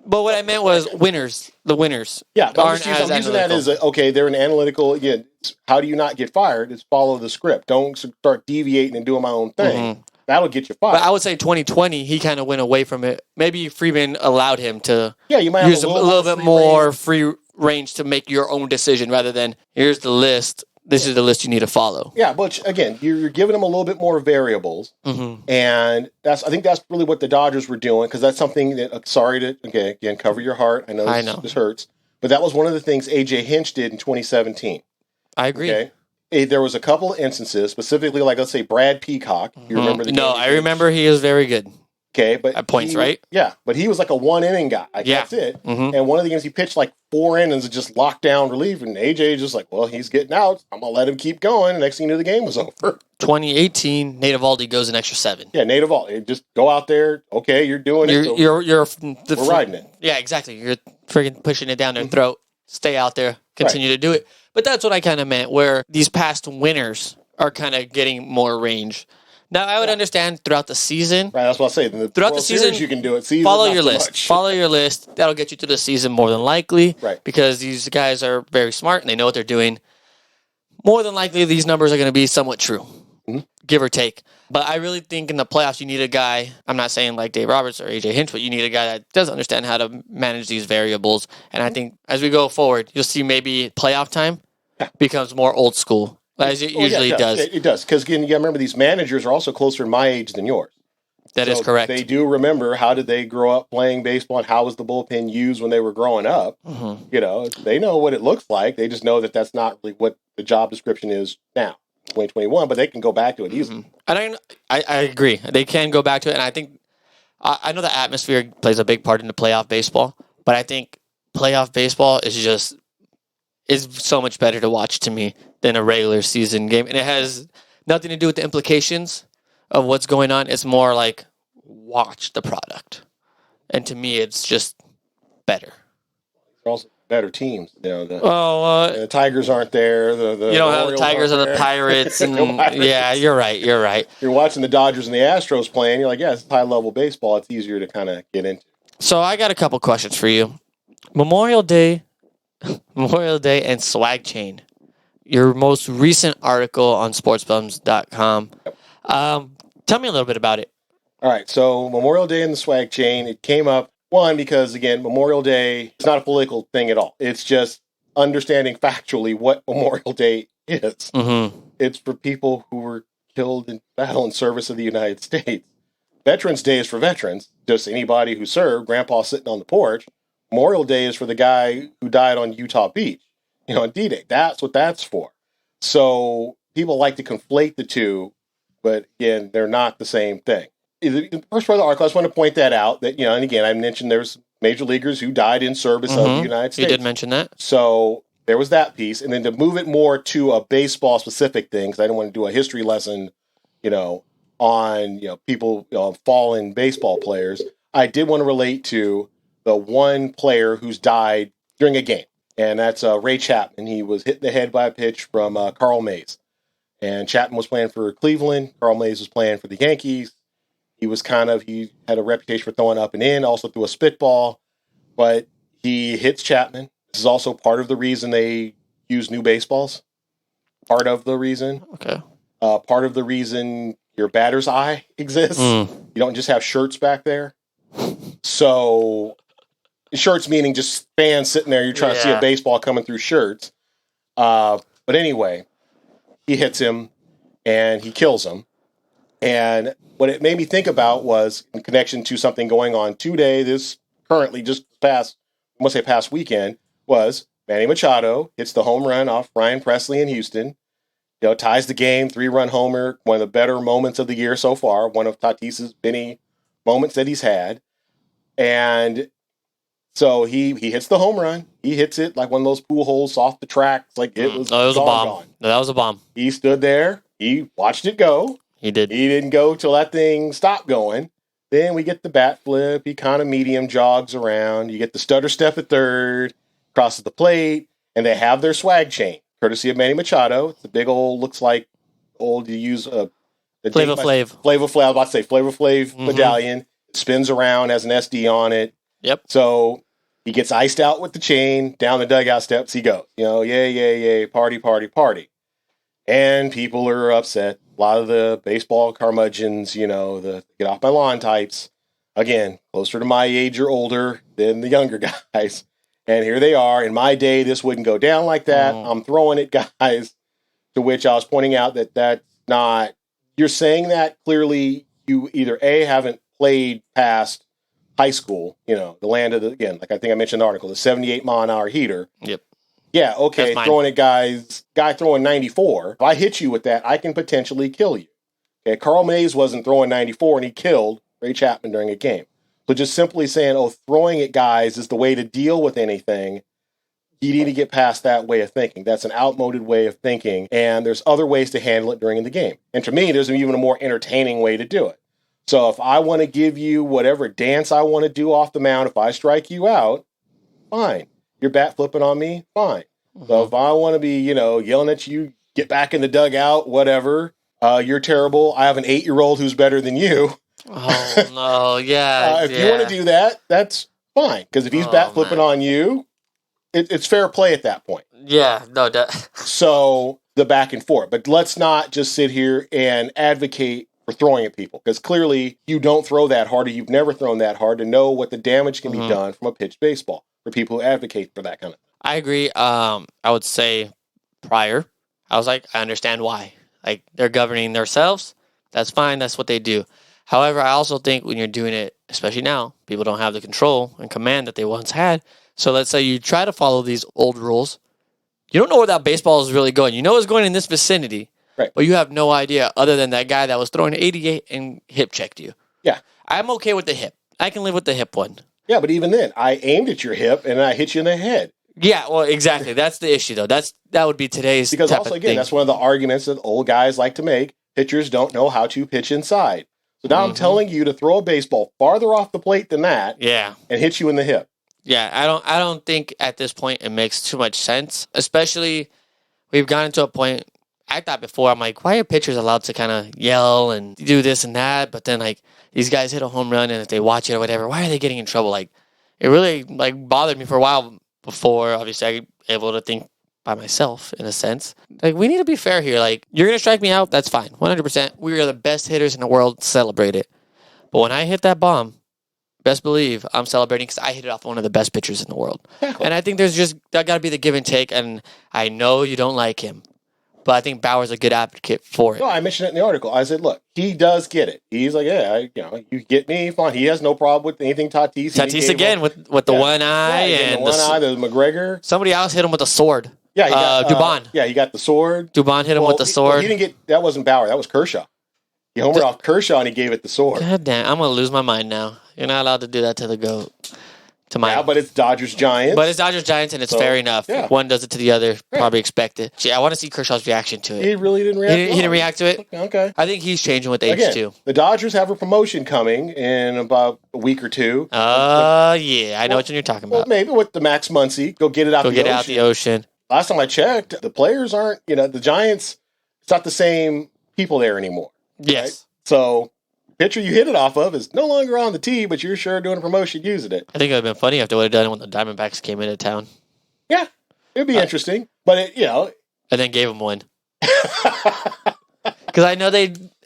but what I meant was winners. The winners. Yeah, but aren't I'm using that as they're an analytical. Again, how do you not get fired? It's follow the script. Don't start deviating and doing my own thing. That'll get you fired. But I would say 2020, he kind of went away from it. Maybe Freeman allowed him to you might use have a little bit more free range to make your own decision rather than here's the list. This is the list you need to follow. Yeah, but again, you're giving them a little bit more variables, and I think that's really what the Dodgers were doing, because that's something that. Again, cover your heart. I know this hurts, but that was one of the things A.J. Hinch did in 2017. I agree. Okay? There was a couple of instances, specifically, like let's say Brad Peacock. You remember the game? No, I remember he was very good. Okay, but at points, right? Yeah, but he was like a 1-inning guy. That's it. And one of the games he pitched like 4 innings of just lockdown relief, and AJ just like, well, he's getting out. I'm gonna let him keep going. Next thing you knew, the game was over. 2018, Nate Eovaldi goes an extra 7. Yeah, Nate Eovaldi, just go out there. Okay, you're doing it. So we're riding it. Yeah, exactly. You're freaking pushing it down their throat. Stay out there. Continue to do it. But that's what I kind of meant, where these past winners are kind of getting more range. Now, I would understand throughout the season. Right, that's what I say. Throughout the season, you can do it. Season, follow your list. Follow your list. That'll get you through the season more than likely. Right. Because these guys are very smart and they know what they're doing. More than likely, these numbers are going to be somewhat true, give or take. But I really think in the playoffs, you need a guy. I'm not saying like Dave Roberts or AJ Hinch, but you need a guy that does understand how to manage these variables. And I think as we go forward, you'll see maybe playoff time becomes more old school. As it usually does. It does. Because, again, you got to remember, these managers are also closer to my age than yours. That is correct. They do remember how did they grow up playing baseball and how was the bullpen used when they were growing up. They know what it looks like. They just know that that's not really what the job description is now, 2021, but they can go back to it easily. And I agree. They can go back to it. And I think, I know the atmosphere plays a big part in the playoff baseball, but I think playoff baseball is so much better to watch to me than a regular season game. And it has nothing to do with the implications of what's going on. It's more like watch the product. And to me, it's just better. better teams. The Tigers aren't there. The you don't have the Orioles Tigers or aren't the there. Pirates, and Pirates. yeah, you're right. You're watching the Dodgers and the Astros playing. You're like, yeah, it's high level baseball. It's easier to kind of get into. So I got a couple questions for you. Memorial Day, and Swagg Chain. Your most recent article on sportsbums.com. Tell me a little bit about it. All right, so Memorial Day and the Swagg Chain, it came up, one, because, again, Memorial Day is not a political thing at all. It's just understanding factually what Memorial Day is. Mm-hmm. It's for people who were killed in battle in service of the United States. Veterans Day is for veterans, just anybody who served, grandpa sitting on the porch. Memorial Day is for the guy who died on Utah Beach, on D-Day. That's what that's for. So people like to conflate the two, but again, they're not the same thing. In the first part of the article, I just want to point that out, that, and again, I mentioned there's major leaguers who died in service of the United States. You did mention that. So there was that piece. And then to move it more to a baseball specific thing, because I didn't want to do a history lesson, on, people, fallen baseball players. I did want to relate to the one player who's died during a game. And that's Ray Chapman. He was hit in the head by a pitch from Carl Mays. And Chapman was playing for Cleveland. Carl Mays was playing for the Yankees. He had a reputation for throwing up and in, also threw a spitball. But he hits Chapman. This is also part of the reason they use new baseballs. Part of the reason. Okay. Part of the reason your batter's eye exists. You don't just have shirts back there. So, shirts meaning just fans sitting there. You're trying to see a baseball coming through shirts. But anyway, he hits him and he kills him. And what it made me think about was in connection to something going on today, past weekend, was Manny Machado hits the home run off Ryan Presley in Houston. Ties the game, 3-run homer, one of the better moments of the year so far, one of Tatis's many moments that he's had. And so he hits the home run. He hits it like one of those pool holes off the tracks. Like it was a bomb. Gone. No, that was a bomb. He stood there. He watched it go. He did. He didn't go till that thing stopped going. Then we get the bat flip. He kind of medium jogs around. You get the stutter step at third, crosses the plate, and they have their swag chain, courtesy of Manny Machado. It's a big old, looks like old, you use a Flavor Flav. I was about to say Flavor Flav medallion. It spins around, has an SD on it. Yep. So he gets iced out with the chain. Down the dugout steps he goes. Yay, party, party, party. And people are upset. A lot of the baseball curmudgeons, the get off my lawn types, again, closer to my age or older than the younger guys. And here they are. In my day, this wouldn't go down like that. I'm throwing it, guys. To which I was pointing out that that's not, you're saying that clearly you either A, haven't played past high school, the land of again, like I think I mentioned in the article, the 78 mile an hour heater. Yep. Yeah, okay, throwing it, guy throwing 94. If I hit you with that, I can potentially kill you. Okay, Carl Mays wasn't throwing 94 and he killed Ray Chapman during a game. So just simply saying, throwing it, guys, is the way to deal with anything, you need to get past that way of thinking. That's an outmoded way of thinking, and there's other ways to handle it during the game. And to me, there's even a more entertaining way to do it. So if I want to give you whatever dance I want to do off the mound, if I strike you out, fine. You're bat flipping on me, fine. So if I want to be, yelling at you, get back in the dugout, whatever, you're terrible. I have an 8-year-old who's better than you. Oh, no, yeah. If you want to do that, that's fine. Because if he's bat flipping on you, it's fair play at that point. Yeah, no. So the back and forth. But let's not just sit here and advocate for throwing at people. Because clearly you don't throw that hard, or you've never thrown that hard to know what the damage can be done from a pitched baseball for people who advocate for that kind of thing. I agree. I would say prior, I was like, I understand why. Like, they're governing themselves. That's fine. That's what they do. However, I also think when you're doing it, especially now, people don't have the control and command that they once had. So let's say you try to follow these old rules. You don't know where that baseball is really going. You know it's going in this vicinity, right? But you have no idea other than that guy that was throwing 88 and hip checked you. Yeah. I'm okay with the hip. I can live with the hip one. Yeah, but even then, I aimed at your hip and I hit you in the head. Yeah, well, exactly. That's the issue, though. That would be today's because type also, of again, thing. that's one of the arguments that old guys like to make. Pitchers don't know how to pitch inside. So now I'm telling you to throw a baseball farther off the plate than that, yeah, and hit you in the hip. Yeah, I don't think at this point it makes too much sense. Especially we've gotten to a point. I thought before, I'm like, why are pitchers allowed to kind of yell and do this and that? But then like these guys hit a home run, and if they watch it or whatever, why are they getting in trouble? Like it really like bothered me for a while before. Obviously, I was able to think by myself in a sense. Like we need to be fair here. Like you're gonna strike me out, that's fine, 100%. We are the best hitters in the world. Celebrate it. But when I hit that bomb, best believe I'm celebrating because I hit it off one of the best pitchers in the world. And I think there's just that got to be the give and take. And I know you don't like him, but I think Bauer's a good advocate for it. No, I mentioned it in the article. I said, look, he does get it. He's like, you get me, fine. He has no problem with anything Tatis. Tatis again with the one eye and and the one eye, the McGregor. Somebody else hit him with a sword. Yeah, he got, Dubon. He got the sword. Dubon hit him with the sword. He didn't get that. Wasn't Bauer. That was Kershaw. He homered off Kershaw and he gave it the sword. God damn, I'm gonna lose my mind now. You're not allowed to do that to the GOAT. Yeah, but it's Dodgers-Giants. But it's Dodgers-Giants, and it's fair enough. Yeah. One does it to the other, probably expect it. Gee, I want to see Kershaw's reaction to it. He really didn't react. He didn't react to it? Okay. I think he's changing with age, Again, too. the Dodgers have a promotion coming in about a week or two. Yeah. I know what you're talking about. Well, maybe with the Max Muncy. Go get it out the ocean. Last time I checked, the players aren't, the Giants, it's not the same people there anymore. Yes. Right? So, pitcher you hit it off of is no longer on the tee, but you're sure doing a promotion using it. I think it would have been funny if they would have done it when the Diamondbacks came into town. Yeah, it'd be interesting. But, And then gave him one. Because I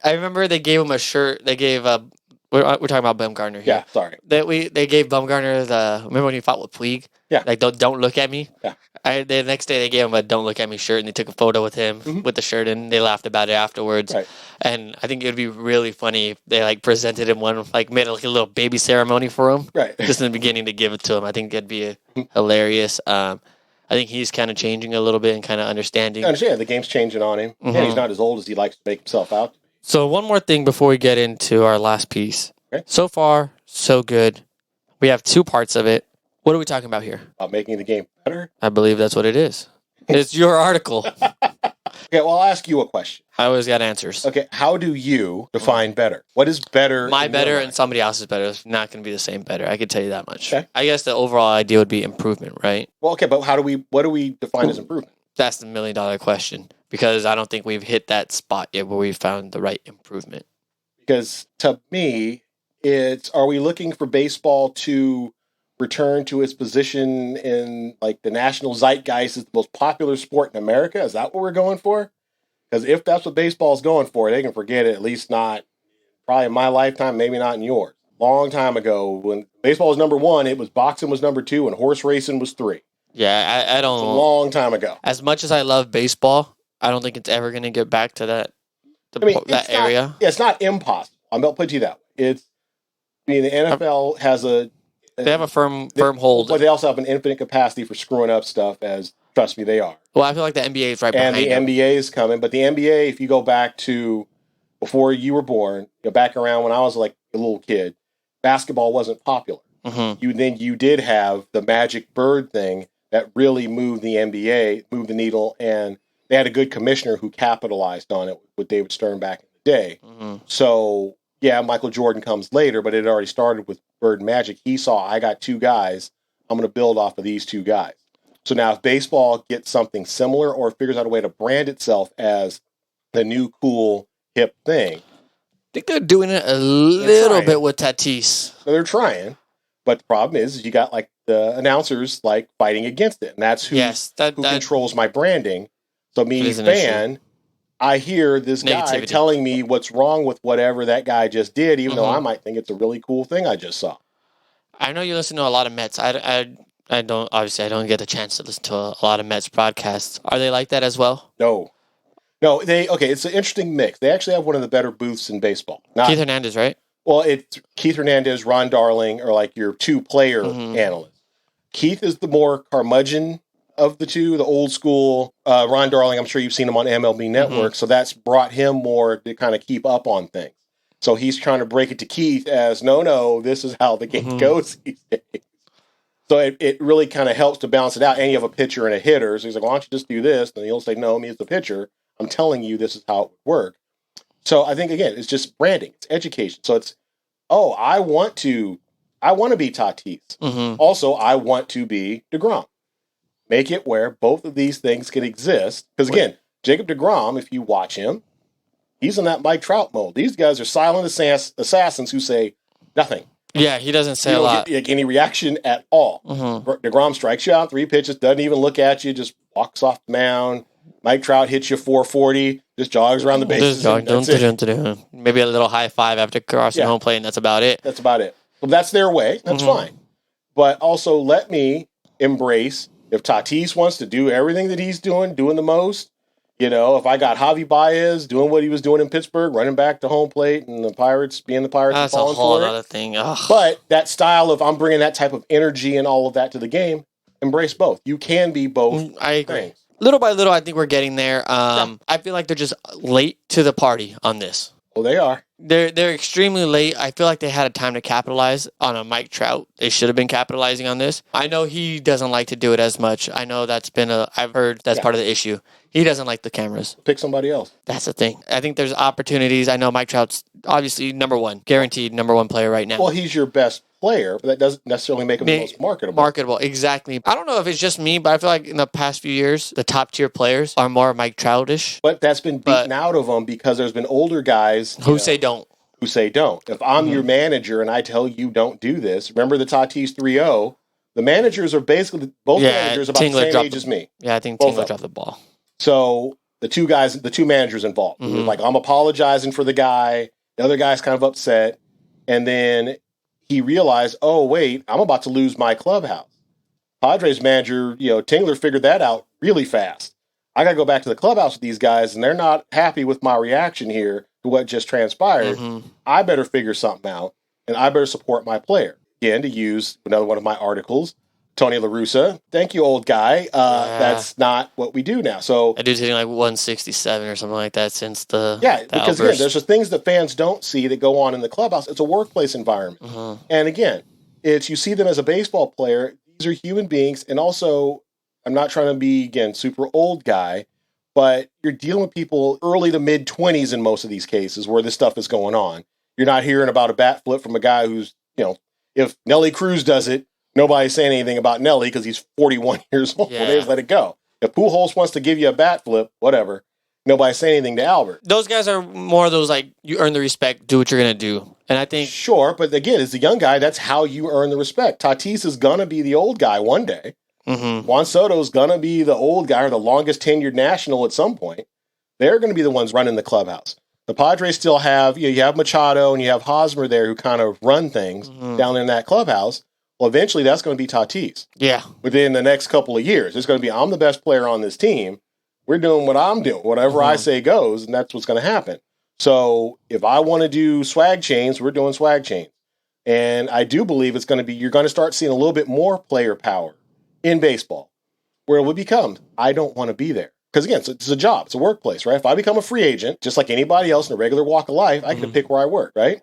remember they gave him a shirt. They gave, we're talking about Bumgarner here. Yeah, sorry. They gave Bumgarner remember when he fought with Puig? Yeah. Like, don't look at me? Yeah. The next day they gave him a "Don't Look at Me" shirt, and they took a photo with him with the shirt, and they laughed about it afterwards. Right. And I think it would be really funny if they presented him one, made a little baby ceremony for him, right? Just in the beginning to give it to him. I think it'd be hilarious. I think he's kind of changing a little bit and kind of understanding. I understand the game's changing on him, and he's not as old as he likes to make himself out. So one more thing before we get into our last piece. Okay. So far, so good. We have two parts of it. What are we talking about here? About making the game better? I believe that's what it is. It's your article. Okay, well, I'll ask you a question. I always got answers. Okay, how do you define better? What is better? My better and somebody else's better is not going to be the same better. I can tell you that much. Okay. I guess the overall idea would be improvement, right? Well, okay, but what do we define as improvement? That's the $1 million question, because I don't think we've hit that spot yet where we found the right improvement. Because to me, are we looking for baseball to return to its position in the national zeitgeist as the most popular sport in America? Is that what we're going for? Because if that's what baseball's going for, they can forget it, at least not probably in my lifetime, maybe not in yours. Long time ago, when baseball was number one, boxing was number two, and horse racing was three. Yeah, I don't... It's a long time ago. As much as I love baseball, I don't think it's ever going to get back to that area. It's not impossible. I'm going to put it to you that way. The NFL has they have a firm hold. But they also have an infinite capacity for screwing up stuff, trust me, they are. Well, I feel like the NBA is right behind them. And the NBA is coming. But the NBA, if you go back to before you were born, back around when I was a little kid, basketball wasn't popular. Mm-hmm. You did have the Magic Bird thing that really moved the NBA, moved the needle, and they had a good commissioner who capitalized on it with David Stern back in the day. Mm-hmm. So, yeah, Michael Jordan comes later, but it had already started with Bird and Magic. He saw, I got two guys, I'm going to build off of these two guys. So now if baseball gets something similar or figures out a way to brand itself as the new cool hip thing. I think they're doing it a little bit with Tatis. So they're trying, but the problem is you got the announcers fighting against it, and that's who controls my branding. So me, fan, I hear this guy telling me what's wrong with whatever that guy just did, even though I might think it's a really cool thing I just saw. I know you listen to a lot of Mets. I don't get a chance to listen to a lot of Mets broadcasts. Are they like that as well? No, it's an interesting mix. They actually have one of the better booths in baseball. Keith Hernandez, right? Well, it's Keith Hernandez, Ron Darling, or your two-player analysts. Keith is the more curmudgeon of the two, the old school. Ron Darling, I'm sure you've seen him on MLB Network, so that's brought him more to kind of keep up on things. So he's trying to break it to Keith as, no, this is how the game goes these days. So it really kind of helps to balance it out. And you have a pitcher and a hitter. So he's like, why don't you just do this? And he'll say, no, me as the pitcher, I'm telling you this is how it would work. So I think, again, it's just branding. It's education. So it's, I want to I want to be Tatis. Mm-hmm. Also, I want to be DeGrom. Make it where both of these things can exist. Because again, Jacob DeGrom, if you watch him, he's in that Mike Trout mode. These guys are silent assassins who say nothing. Yeah, he doesn't say You a don't lot. get any reaction at all. Mm-hmm. DeGrom strikes you out 3 pitches, doesn't even look at you, just walks off the mound. Mike Trout hits you 440, just jogs around the bases. Maybe a little high five after crossing home plate, and that's about it. That's about it. Well, that's their way. That's fine. But also let me embrace if Tatis wants to do everything that he's doing the most. You know, if I got Javi Baez doing what he was doing in Pittsburgh, running back to home plate, and the Pirates being the Pirates, that's and falling a whole for other thing. Ugh. But that style of I'm bringing that type of energy and all of that to the game, embrace both. You can be both. I agree. Things. Little by little, I think we're getting there. I feel like they're just late to the party on this. Well, they are. They're extremely late. I feel like they had a time to capitalize on a Mike Trout. They should have been capitalizing on this. I know he doesn't like to do it as much. I know I've heard that's part of the issue. He doesn't like the cameras. Pick somebody else. That's the thing. I think there's opportunities. I know Mike Trout's obviously number one, guaranteed number one player right now. Well, he's your best player, but that doesn't necessarily make him the most marketable. Marketable, exactly. I don't know if it's just me, but I feel like in the past few years, the top tier players are more Mike Troutish. But that's been beaten out of them because there's been older guys who say don't. Who say don't. If I'm your manager and I tell you don't do this, remember the Tatis 3-0, the managers are basically, both managers about the same age as me. Yeah, I think Tingler dropped the ball. So the two managers involved. Like, I'm apologizing for the guy. The other guy's kind of upset. And then he realized, oh, wait, I'm about to lose my clubhouse. Padres manager, Tingler figured that out really fast. I got to go back to the clubhouse with these guys, and they're not happy with my reaction here to what just transpired. I better figure something out, and I better support my player. Again, to use another one of my articles, Tony La Russa, thank you, old guy. That's not what we do now. So that dude's hitting like 167 or something like that since the because again, there's just things that fans don't see that go on in the clubhouse. It's a workplace environment, and again, you see them as a baseball player. These are human beings, and also, I'm not trying to be again super old guy, but you're dealing with people early to mid 20s in most of these cases where this stuff is going on. You're not hearing about a bat flip from a guy who's if Nelly Cruz does it. Nobody's saying anything about Nelly because he's 41 years old. Yeah. Well, they just let it go. If Pujols wants to give you a bat flip, whatever, nobody's saying anything to Albert. Those guys are more of those, like, you earn the respect, do what you're going to do. And I think... Sure, but again, as a young guy, that's how you earn the respect. Tatis is going to be the old guy one day. Juan Soto's going to be the old guy or the longest tenured national at some point. They're going to be the ones running the clubhouse. The Padres still have, you have Machado and you have Hosmer there who kind of run things down in that clubhouse. Well, eventually that's going to be Tatis. Yeah. Within the next couple of years. It's going to be, I'm the best player on this team. We're doing what I'm doing. Whatever I say goes, and that's what's going to happen. So if I want to do swag chains, we're doing swag chains. And I do believe it's going to be, you're going to start seeing a little bit more player power in baseball, where it will become, I don't want to be there. Because again, it's a job. It's a workplace, right? If I become a free agent, just like anybody else in a regular walk of life, I get to pick where I work, right?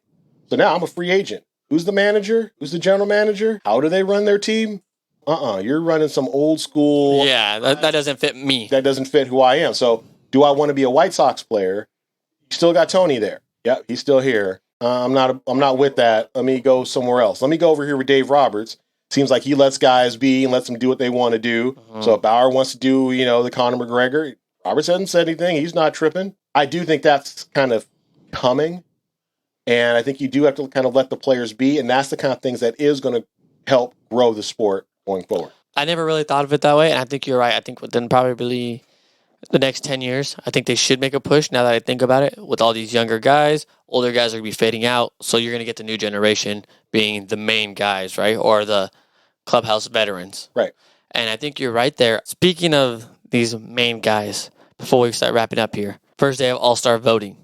So now I'm a free agent. Who's the manager? Who's the general manager? How do they run their team? You're running some old school. Yeah, that doesn't fit me. That doesn't fit who I am. So do I want to be a White Sox player? You still got Tony there. Yep, he's still here. I'm not with that. Let me go somewhere else. Let me go over here with Dave Roberts. Seems like he lets guys be and lets them do what they want to do. So if Bauer wants to do, the Conor McGregor, Roberts hasn't said anything. He's not tripping. I do think that's kind of coming. And I think you do have to kind of let the players be. And that's the kind of things that is going to help grow the sport going forward. I never really thought of it that way. And I think you're right. I think within probably the next 10 years, I think they should make a push now that I think about it. With all these younger guys, older guys are going to be fading out. So you're going to get the new generation being the main guys, right? Or the clubhouse veterans. Right. And I think you're right there. Speaking of these main guys, before we start wrapping up here, first day of All-Star voting.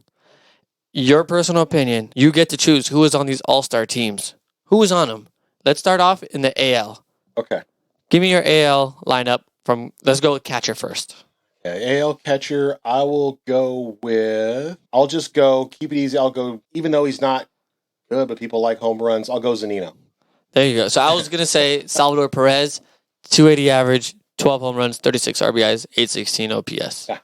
Your personal opinion, you get to choose who is on these All-Star teams. Who is on them? Let's start off in the AL. Okay. Give me your AL lineup let's go with catcher first. Okay, AL catcher, I will go with, keep it easy. I'll go, even though he's not good, but people like home runs, I'll go Zunino. There you go. So I was going to say Salvador Perez, 280 average, 12 home runs, 36 RBIs, 816 OPS. Yeah.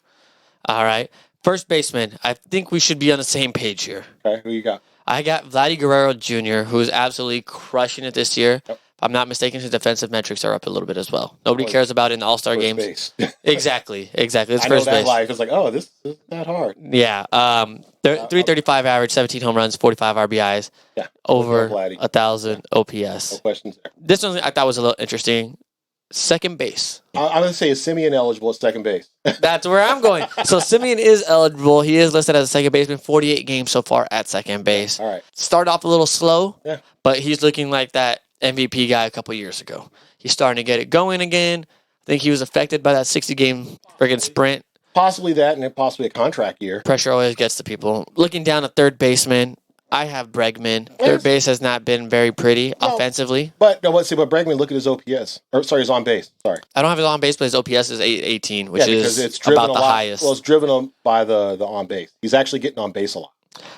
All right. First baseman, I think we should be on the same page here. Okay, who you got? I got Vladdy Guerrero Jr., who's absolutely crushing it this year. Yep. If I'm not mistaken, his defensive metrics are up a little bit as well. Nobody Or cares about it in the All-Star first games. base. Exactly. It's I know first that base. life. It's like, oh, this isn't that hard. Yeah. 335 average, 17 home runs, 45 RBIs, Yeah. over Vladdy. 1,000 OPS. No questions there. This one I thought was a little interesting. Second base. I'm going to say, is Simeon eligible at second base? That's where I'm going. So Simeon is eligible. He is listed as a second baseman. 48 games so far at second base. All right. Started off a little slow, Yeah. but he's looking like that MVP guy a couple years ago. He's starting to get it going again. I think he was affected by that 60-game friggin' sprint. Possibly that, and then possibly a contract year. Pressure always gets to people. Looking down at third baseman, I have Bregman. Third base has not been very pretty offensively. But no, let's see. But Bregman, look at his OPS. His on base. Sorry. I don't have his on base, but his OPS is 818, which because is it's driven about the highest. Well, it's driven him by the on base. He's actually getting on base a lot.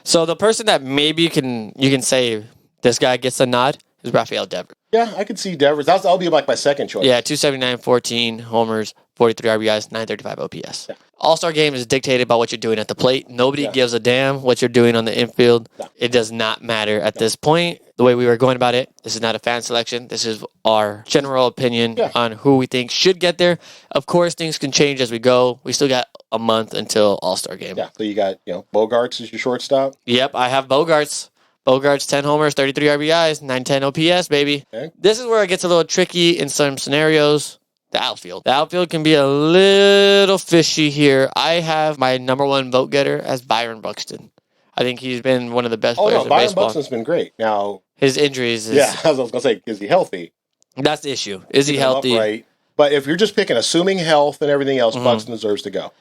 So the person that maybe you can say this guy gets a nod is Rafael Devers. Yeah, I could see Devers. That'll be like my second choice. Yeah, 279, 14 homers, 43 RBIs, 935 OPS. Yeah. All-Star game is dictated by what you're doing at the plate. Nobody gives a damn what you're doing on the infield. No. It does not matter at this point. The way we were going about it, this is not a fan selection. This is our general opinion on who we think should get there. Of course, things can change as we go. We still got a month until All-Star game. Yeah, so you got Bogarts as your shortstop. Yep, I have Bogarts. Bogarts, 10 homers, 33 RBIs, 910 OPS, baby. Okay. This is where it gets a little tricky in some scenarios. The outfield. The outfield can be a little fishy here. I have my number one vote getter as Byron Buxton. I think he's been one of the best players in Byron baseball. Buxton's been great. Now, his injuries is... yeah, I was going to say, is he healthy? That's the issue. Is he healthy? Right. But if you're just picking, assuming health and everything else, Buxton deserves to go.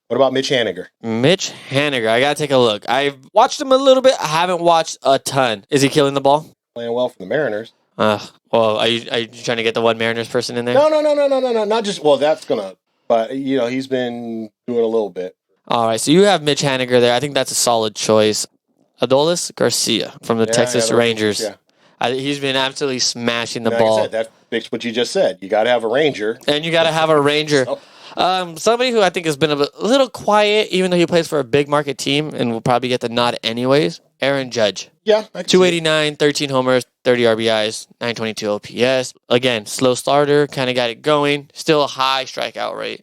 What about Mitch Haniger? Mitch Haniger. I got to take a look. I've watched him a little bit. I haven't watched a ton. Is he killing the ball? Playing well for the Mariners. Well, are you trying to get the one Mariners person in there? No. Not just, that's going to, but, he's been doing a little bit. All right, so you have Mitch Haniger there. I think that's a solid choice. Adolis Garcia from the Texas Rangers. Yeah. He's been absolutely smashing the Like ball. I said, that fixed what you just said. You got to have a Ranger. And you got to have a Ranger. Somebody who I think has been a little quiet, even though he plays for a big market team and will probably get the nod anyways, Aaron Judge. Yeah. 289, 13 homers, 30 RBIs, 922 OPS. Again, slow starter, kind of got it going. Still a high strikeout rate.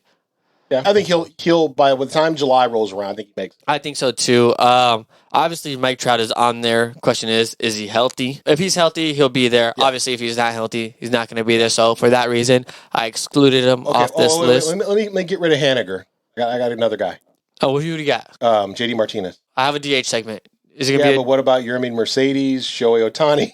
Yeah, I think he'll by the time July rolls around, I think he makes it. I think so too. Obviously, Mike Trout is on there. Question is he healthy? If he's healthy, he'll be there. Yeah. Obviously, if he's not healthy, he's not going to be there. So for that reason, I excluded him off this list. Let me get rid of Haniger. I got another guy. Oh, who do you got? JD Martinez. I have a DH segment. Is it gonna be but what about Yermin Mercedes, Shohei Ohtani?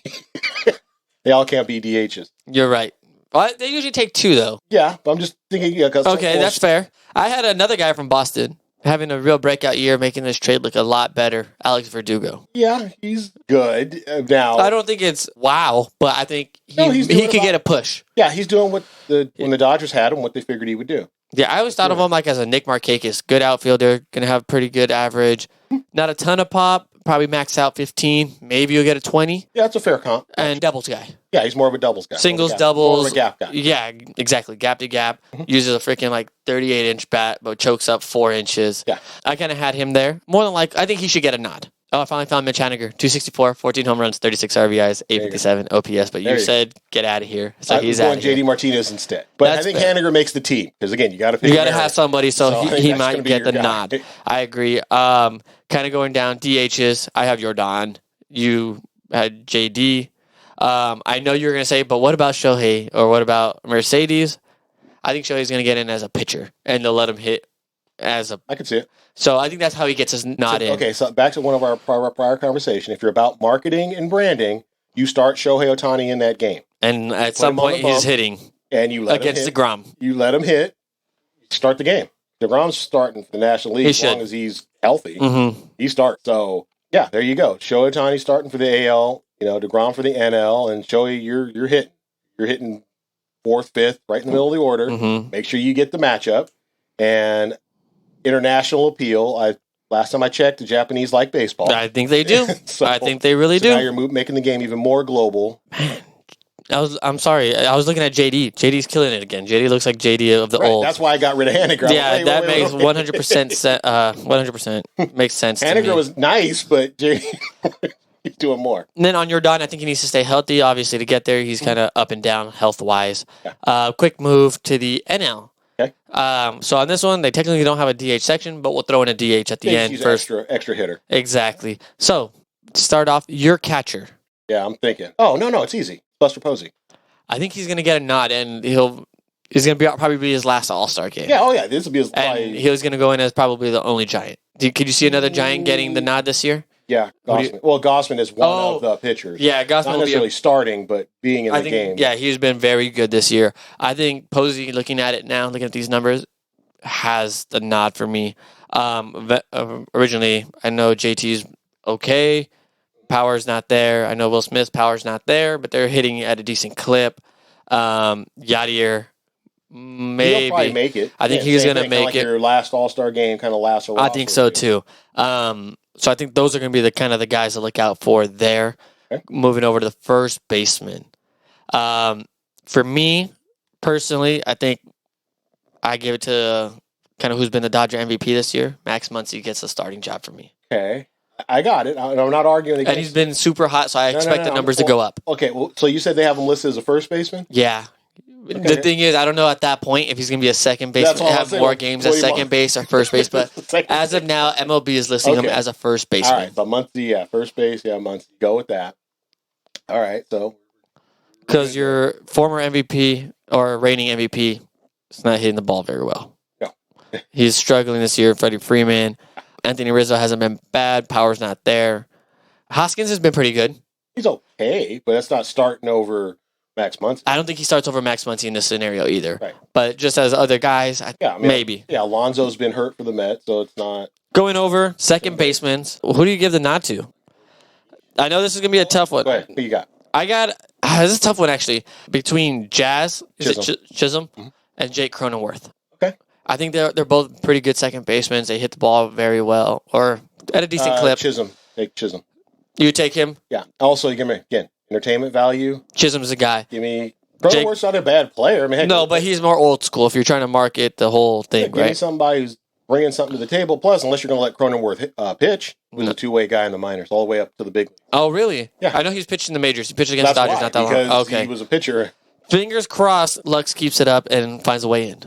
They all can't be DHs. You're right. Well, they usually take two, though. Yeah, but I'm just thinking. Okay, that's fair. I had another guy from Boston having a real breakout year, making this trade look a lot better. Alex Verdugo. Yeah, he's good. Now, I don't think it's wow, but I think he could get a push. Yeah, he's doing when the Dodgers had him, what they figured he would do. Yeah, I always thought of him like as a Nick Markakis, good outfielder, going to have pretty good average. Not a ton of pop, probably max out 15. Maybe you'll get a 20. Yeah, that's a fair comp. And doubles guy. Yeah, he's more of a doubles guy. Singles, doubles. More of a gap guy. Yeah, exactly. Gap to gap. Uses a freaking 38-inch bat, but chokes up 4 inches. Yeah. I kind of had him there. More than I think he should get a nod. Oh, I finally found Mitch Haniger. 264, 14 home runs, 36 RBIs, 857 OPS. But you said get out of here. So he's out of here. JD Martinez instead. But I think Haniger makes the team. Because again, you got to have somebody, so he might get the nod. I agree. Kind of going down DHs. I have Jordan. You had JD. I know you're going to say, but what about Shohei? Or what about Mercedes? I think Shohei's going to get in as a pitcher. And they'll let him hit as a... I can see it. So I think that's how he gets his nod in. Okay, so back to one of our prior conversation. If you're about marketing and branding, you start Shohei Ohtani in that game. And at some point, he's hitting. And you let against him hit. DeGrom. You let him hit. Start the game. DeGrom's starting for the National League as long as he's healthy. Mm-hmm. He starts. So, yeah, there you go. Shohei Ohtani starting for the AL, DeGrom for the NL, and Shohei, you're hitting. You're hitting 4th, 5th, right in the middle of the order. Mm-hmm. Make sure you get the matchup. And international appeal. Last time I checked, the Japanese like baseball. I think they do. I think they really do. Now you're making the game even more global. Man, I'm sorry. I was looking at JD. JD's killing it again. JD looks like JD of the old. That's why I got rid of Haniger. Yeah, that makes 100% makes sense. Haniger was nice, but JD, He's doing more. And then on Jordan, I think he needs to stay healthy. Obviously, to get there, he's kind of up and down health-wise. Yeah. Quick move to the NL. Okay. So on this one, they technically don't have a DH section, but we'll throw in a DH at the end. He's First. extra hitter. Exactly. So, to start off, your catcher. Yeah, I'm thinking. Oh, no, it's easy. Buster Posey. I think he's going to get a nod, and he's going to probably be his last All-Star game. Yeah, this will be his. And he was going to go in as probably the only Giant. Could you see another Giant getting the nod this year? Yeah, Gossman. Gossman is one of the pitchers. Yeah, Gossman not necessarily starting, but being in the game. Yeah, he's been very good this year. I think Posey, looking at it now, looking at these numbers, has the nod for me. Originally, I know JT's okay. Power's not there. I know Will Smith's power's not there, but they're hitting at a decent clip. Yadier, maybe. He'll probably make it. I think he's going to make like it. Your last All-Star game kind of lasts a while. I think so, too. So I think those are going to be the guys to look out for there. Okay. Moving over to the first baseman. For me, personally, I think I give it to kind of who's been the Dodger MVP this year. Max Muncy gets the starting job for me. Okay. I got it. I'm not arguing against. And he's been super hot, so I expect the numbers to go up. Okay, well, so you said they have him listed as a first baseman? Yeah. Okay. The thing is, I don't know at that point if he's going to be a second baseman, have more games at second base or first base, but as of now, MLB is listing him as a first baseman. All right, but Muncy, first base, Muncy. Go with that. All right, so. Because your former MVP or reigning MVP is not hitting the ball very well. No. He's struggling this year. Freddie Freeman. Anthony Rizzo hasn't been bad. Power's not there. Hoskins has been pretty good. He's okay, but that's not starting over Max Muncy. I don't think he starts over Max Muncy in this scenario either. Right. But just as other guys, maybe. Yeah, Alonso's been hurt for the Mets, so it's not. Going over, second baseman. Who do you give the nod to? I know this is going to be a tough one. Go ahead. Who you got? This is a tough one, actually, between Chisholm Mm-hmm. and Jake Cronenworth. Okay. I think they're both pretty good second basemen. They hit the ball very well, or at a decent clip. Chisholm. Take Chisholm. You take him? Yeah. Also, you give me, again, entertainment value. Chisholm's a guy. Give me... Cronenworth's not a bad player. I mean, heck, no, but he's more old school if you're trying to market the whole thing, give me somebody who's bringing something to the table. Plus, unless you're going to let Cronenworth pitch, who's a two-way guy in the minors, all the way up to the big league. Oh, really? Yeah. I know he's pitched in the majors. He pitched against the Dodgers not that long. Okay. He was a pitcher. Fingers crossed Lux keeps it up and finds a way in.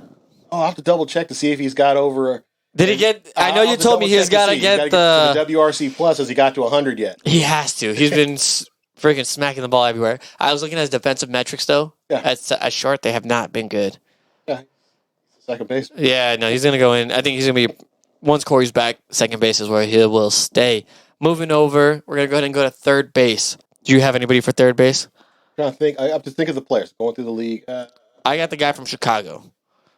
Oh, I'll have to double check to see if he's got over. Did he get? I know you told me he's got to get the WRC plus. Has he got to 100 yet? He has to. He's been freaking smacking the ball everywhere. I was looking at his defensive metrics though. Yeah. At short, they have not been good. Yeah, second base. Yeah, no, he's gonna go in. I think he's gonna be once Corey's back. Second base is where he will stay. Moving over, we're gonna go ahead and go to third base. Do you have anybody for third base? I'm trying to think. I have to think of the players going through the league. I got the guy from Chicago.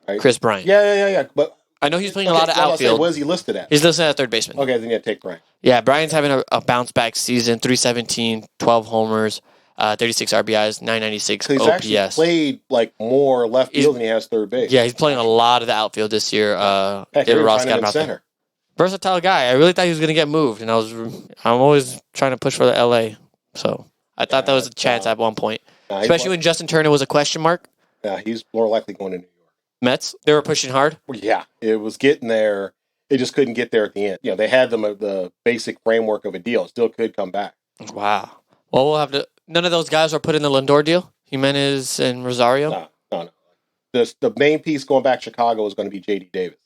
Right. Chris Bryant. Yeah. But I know he's playing a lot of outfield. What is he listed at? He's listed at third baseman. Okay, then take Bryant. Yeah, Bryant's having a bounce back season. 317, 12 homers, 36 RBIs, 996 He's OPS. actually played like more left field than he has third base. Yeah, he's playing a lot of the outfield this year. David Ross got him out there. Versatile guy. I really thought he was going to get moved, and I'm always trying to push for the LA. So I thought that was a chance at one point, especially when Justin Turner was a question mark. Yeah, he's more likely going to New York. Mets, they were pushing hard. Well, yeah, it was getting there. It just couldn't get there at the end. They had the basic framework of a deal. It still could come back. Wow. Well, we'll have to. None of those guys are put in the Lindor deal. Jimenez and Rosario. No. The main piece going back to Chicago is going to be J.D. Davis.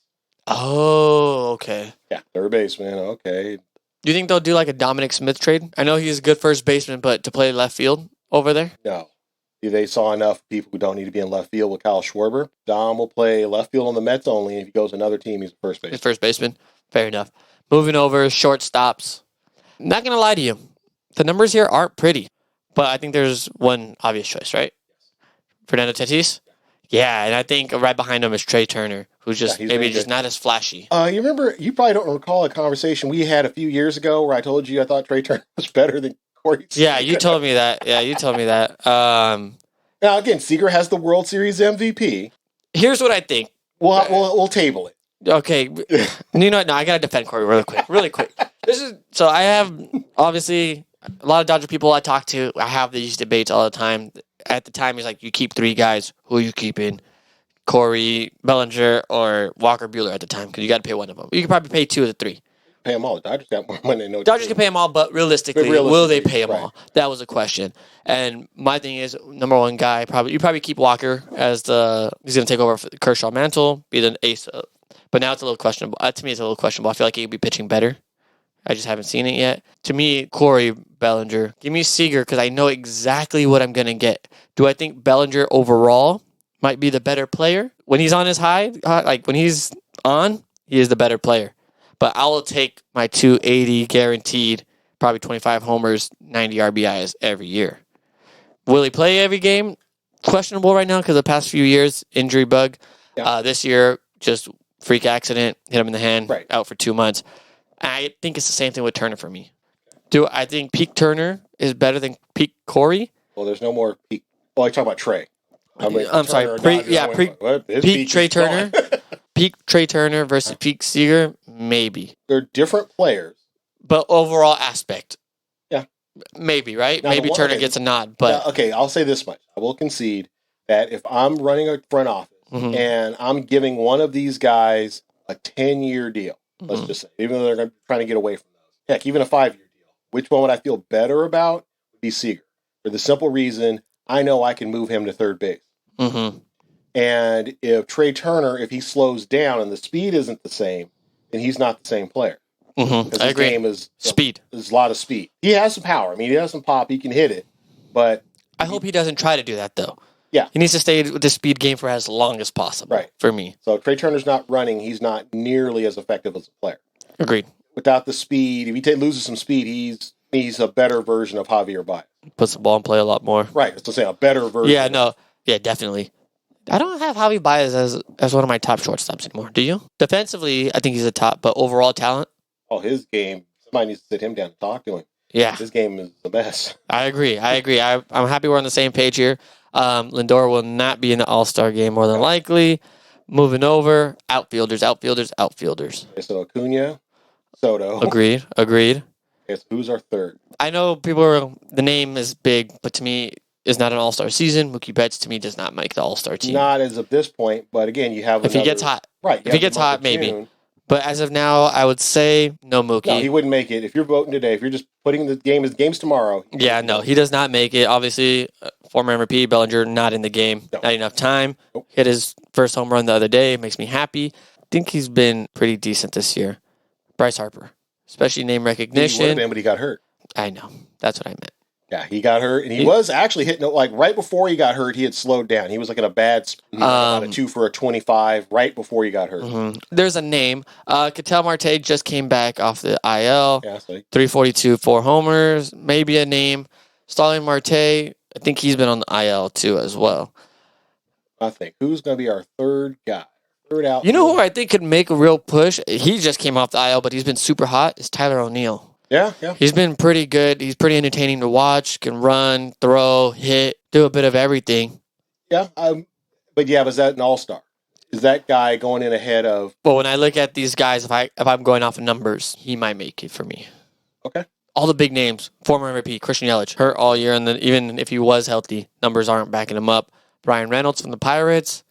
Oh, okay. Yeah, third baseman. Okay. Do you think they'll do like a Dominic Smith trade? I know he's a good first baseman, but to play left field over there? No. They saw enough people who don't need to be in left field with Kyle Schwarber. Dom will play left field on the Mets only. And if he goes to another team, he's a first baseman. First baseman. Fair enough. Moving over, shortstops. Not going to lie to you. The numbers here aren't pretty. But I think there's one obvious choice, right? Fernando Tatis? Yeah, and I think right behind him is Trey Turner, who's just maybe just not as flashy. You remember, you probably don't recall a conversation we had a few years ago where I told you I thought Trey Turner was better than Corey Seager. Yeah, you told me that. Now, again, Seager has the World Series MVP. Here's what I think. We'll table it. Okay. No, I got to defend Corey really quick. I have, obviously, a lot of Dodger people I talk to, I have these debates all the time. At the time, he's like, you keep three guys. Who are you keeping? Corey Bellinger or Walker Buehler at the time, because you got to pay one of them. You could probably pay two of the three. Pay them all. The Dodgers got more money than no Dodgers can pay them all, but realistically, will they pay them right. all? That was a question. And my thing is, number one guy, you probably keep Walker as he's going to take over for Kershaw mantle, be the ace. But now it's a little questionable. To me, it's a little questionable. I feel like he could be pitching better. I just haven't seen it yet. To me, Corey Bellinger. Give me Seager because I know exactly what I'm going to get. Do I think Bellinger overall might be the better player? When he's on his high, like when he's on, he is the better player. But I will take my 280 guaranteed, probably 25 homers, 90 RBIs every year. Will he play every game? Questionable right now because the past few years, injury bug. Yeah. This year, just freak accident, hit him in the hand, out for 2 months. I think it's the same thing with Turner for me. Do I think peak Turner is better than peak Corey? Well, there's no more peak. Well, I talk about Trey. I'm sorry. Peak Trey Turner. Peak Trey Turner versus peak Seager, maybe. They're different players. But overall aspect. Yeah. Maybe, right? Now, maybe Turner gets a nod. But okay, I'll say this much. I will concede that if I'm running a front office and I'm giving one of these guys a 10-year deal, let's just say, even though they're trying to get away from those. Heck, even a 5-year deal. Which one would I feel better about would be Seager. For the simple reason, I know I can move him to third base. Mm-hmm. And if Trey Turner, if he slows down and the speed isn't the same, then he's not the same player. Mm-hmm. I agree. His game is speed. There's a lot of speed. He has some power. I mean, he has some pop. He can hit it. But I hope he doesn't try to do that, though. Yeah. He needs to stay with the speed game for as long as possible. Right. For me. So if Trey Turner's not running, he's not nearly as effective as a player. Agreed. Without the speed, if he loses some speed, he's a better version of Javier Baez. Puts the ball in play a lot more. Right. That's to say, a better version. Yeah, no. Yeah, definitely. I don't have Javi Baez as one of my top shortstops anymore. Do you? Defensively, I think he's a top, but overall talent? Oh, his game, somebody needs to sit him down and talk to him. Yeah. His game is the best. I agree. I'm happy we're on the same page here. Lindor will not be in the All-Star game more than likely. Moving over, outfielders. Okay, so Acuna, Soto. Agreed. Okay, so who's our third? I know the name is big, but to me, it's not an All-Star season. Mookie Betts, to me, does not make the All-Star team. Not as of this point, but again, you have if he gets hot. Right. If he gets hot, maybe. But as of now, I would say no Mookie. No, he wouldn't make it. If you're voting today, if you're just putting the game's tomorrow. Yeah, no, he does not make it. Obviously, former MVP, Bellinger, not in the game. No. Not enough time. Nope. Hit his first home run the other day. Makes me happy. I think he's been pretty decent this year. Bryce Harper, especially name recognition. He would have been, but he got hurt. I know. That's what I meant. Yeah, he got hurt, and he was actually hitting it, like right before he got hurt, he had slowed down. He was like in a bad about a 2 for a 25 right before he got hurt. Mm-hmm. There's a name. Ketel Marte just came back off the IL. Yeah, 342, 4 homers. Maybe a name. Starling Marte, I think he's been on the IL too as well. I think. Who's going to be our third guy? Third out. You know who I think could make a real push? He just came off the IL, but he's been super hot. Is Tyler O'Neill. Yeah. He's been pretty good. He's pretty entertaining to watch. Can run, throw, hit, do a bit of everything. Yeah, but is that an all-star? Is that guy going in ahead of... Well, when I look at these guys, if I'm going off of numbers, he might make it for me. Okay. All the big names. Former MVP, Christian Yelich, hurt all year, and then even if he was healthy, numbers aren't backing him up. Brian Reynolds from the Pirates,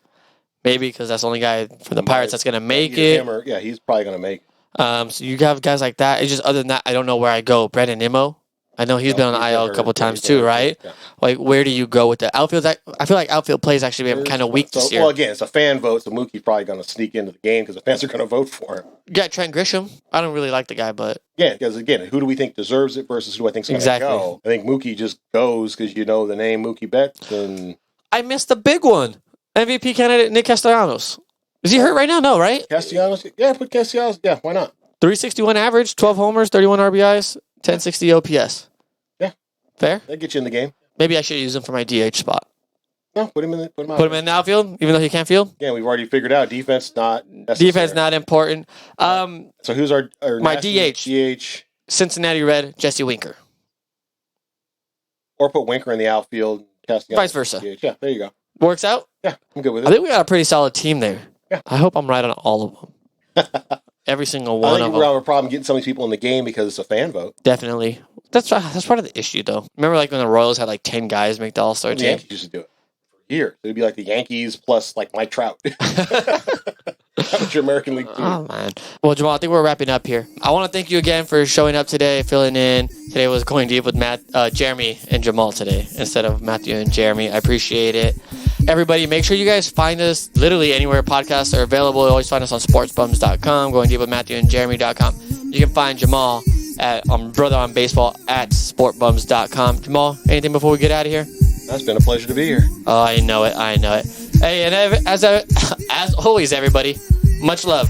maybe because that's the only guy for the Pirates that's going to make it. He's probably going to make it. So you have guys like that. It's just other than that, I don't know where I go. Brandon Nimmo, I know he's been on the IL a couple times too, right? Yeah. Like, where do you go with the outfield? I feel like outfield play has actually been kind of weak this year. Well, again, it's a fan vote, so Mookie's probably going to sneak into the game because the fans are going to vote for him. Yeah, Trent Grisham. I don't really like the guy, but... Yeah, because again, who do we think deserves it versus who I think's going to go? I think Mookie just goes because you know the name Mookie Betts. And... I missed the big one. MVP candidate Nick Castellanos. Is he hurt right now? No, right? Castellanos? Yeah, put Castellanos. Yeah, why not? 361 average, 12 homers, 31 RBIs, 1060 OPS. Yeah. Fair? That gets you in the game. Maybe I should use him for my DH spot. No, put him in the outfield, even though he can't field? Yeah, we've already figured out defense not necessary. Defense not important. So who's our my DH? DH. Cincinnati Red, Jesse Winker. Or put Winker in the outfield. Vice versa. DH. Yeah, there you go. Works out? Yeah, I'm good with it. I think we got a pretty solid team there. Yeah. I hope I'm right on all of them. Every single one of them. I think we'll have a problem getting some of these people in the game because it's a fan vote. Definitely. That's part of the issue, though. Remember, like when the Royals had like 10 guys make the All-Star team? The Yankees used to do it for years. It'd be like the Yankees plus like Mike Trout. How's your American League team? Oh, man. Well, Jamal, I think we're wrapping up here. I want to thank you again for showing up today, filling in. Today was going deep with Jeremy and Jamal today instead of Matthew and Jeremy. I appreciate it. Everybody, make sure you guys find us literally anywhere podcasts are available. You always find us on sportsbums.com, going deep with Matthew and Jeremy.com. You can find Jamal at Brotha on Baseball at sportbums.com. Jamal, anything before we get out of here? It's been a pleasure to be here. Oh, I know it. Hey, and as always, everybody, much love.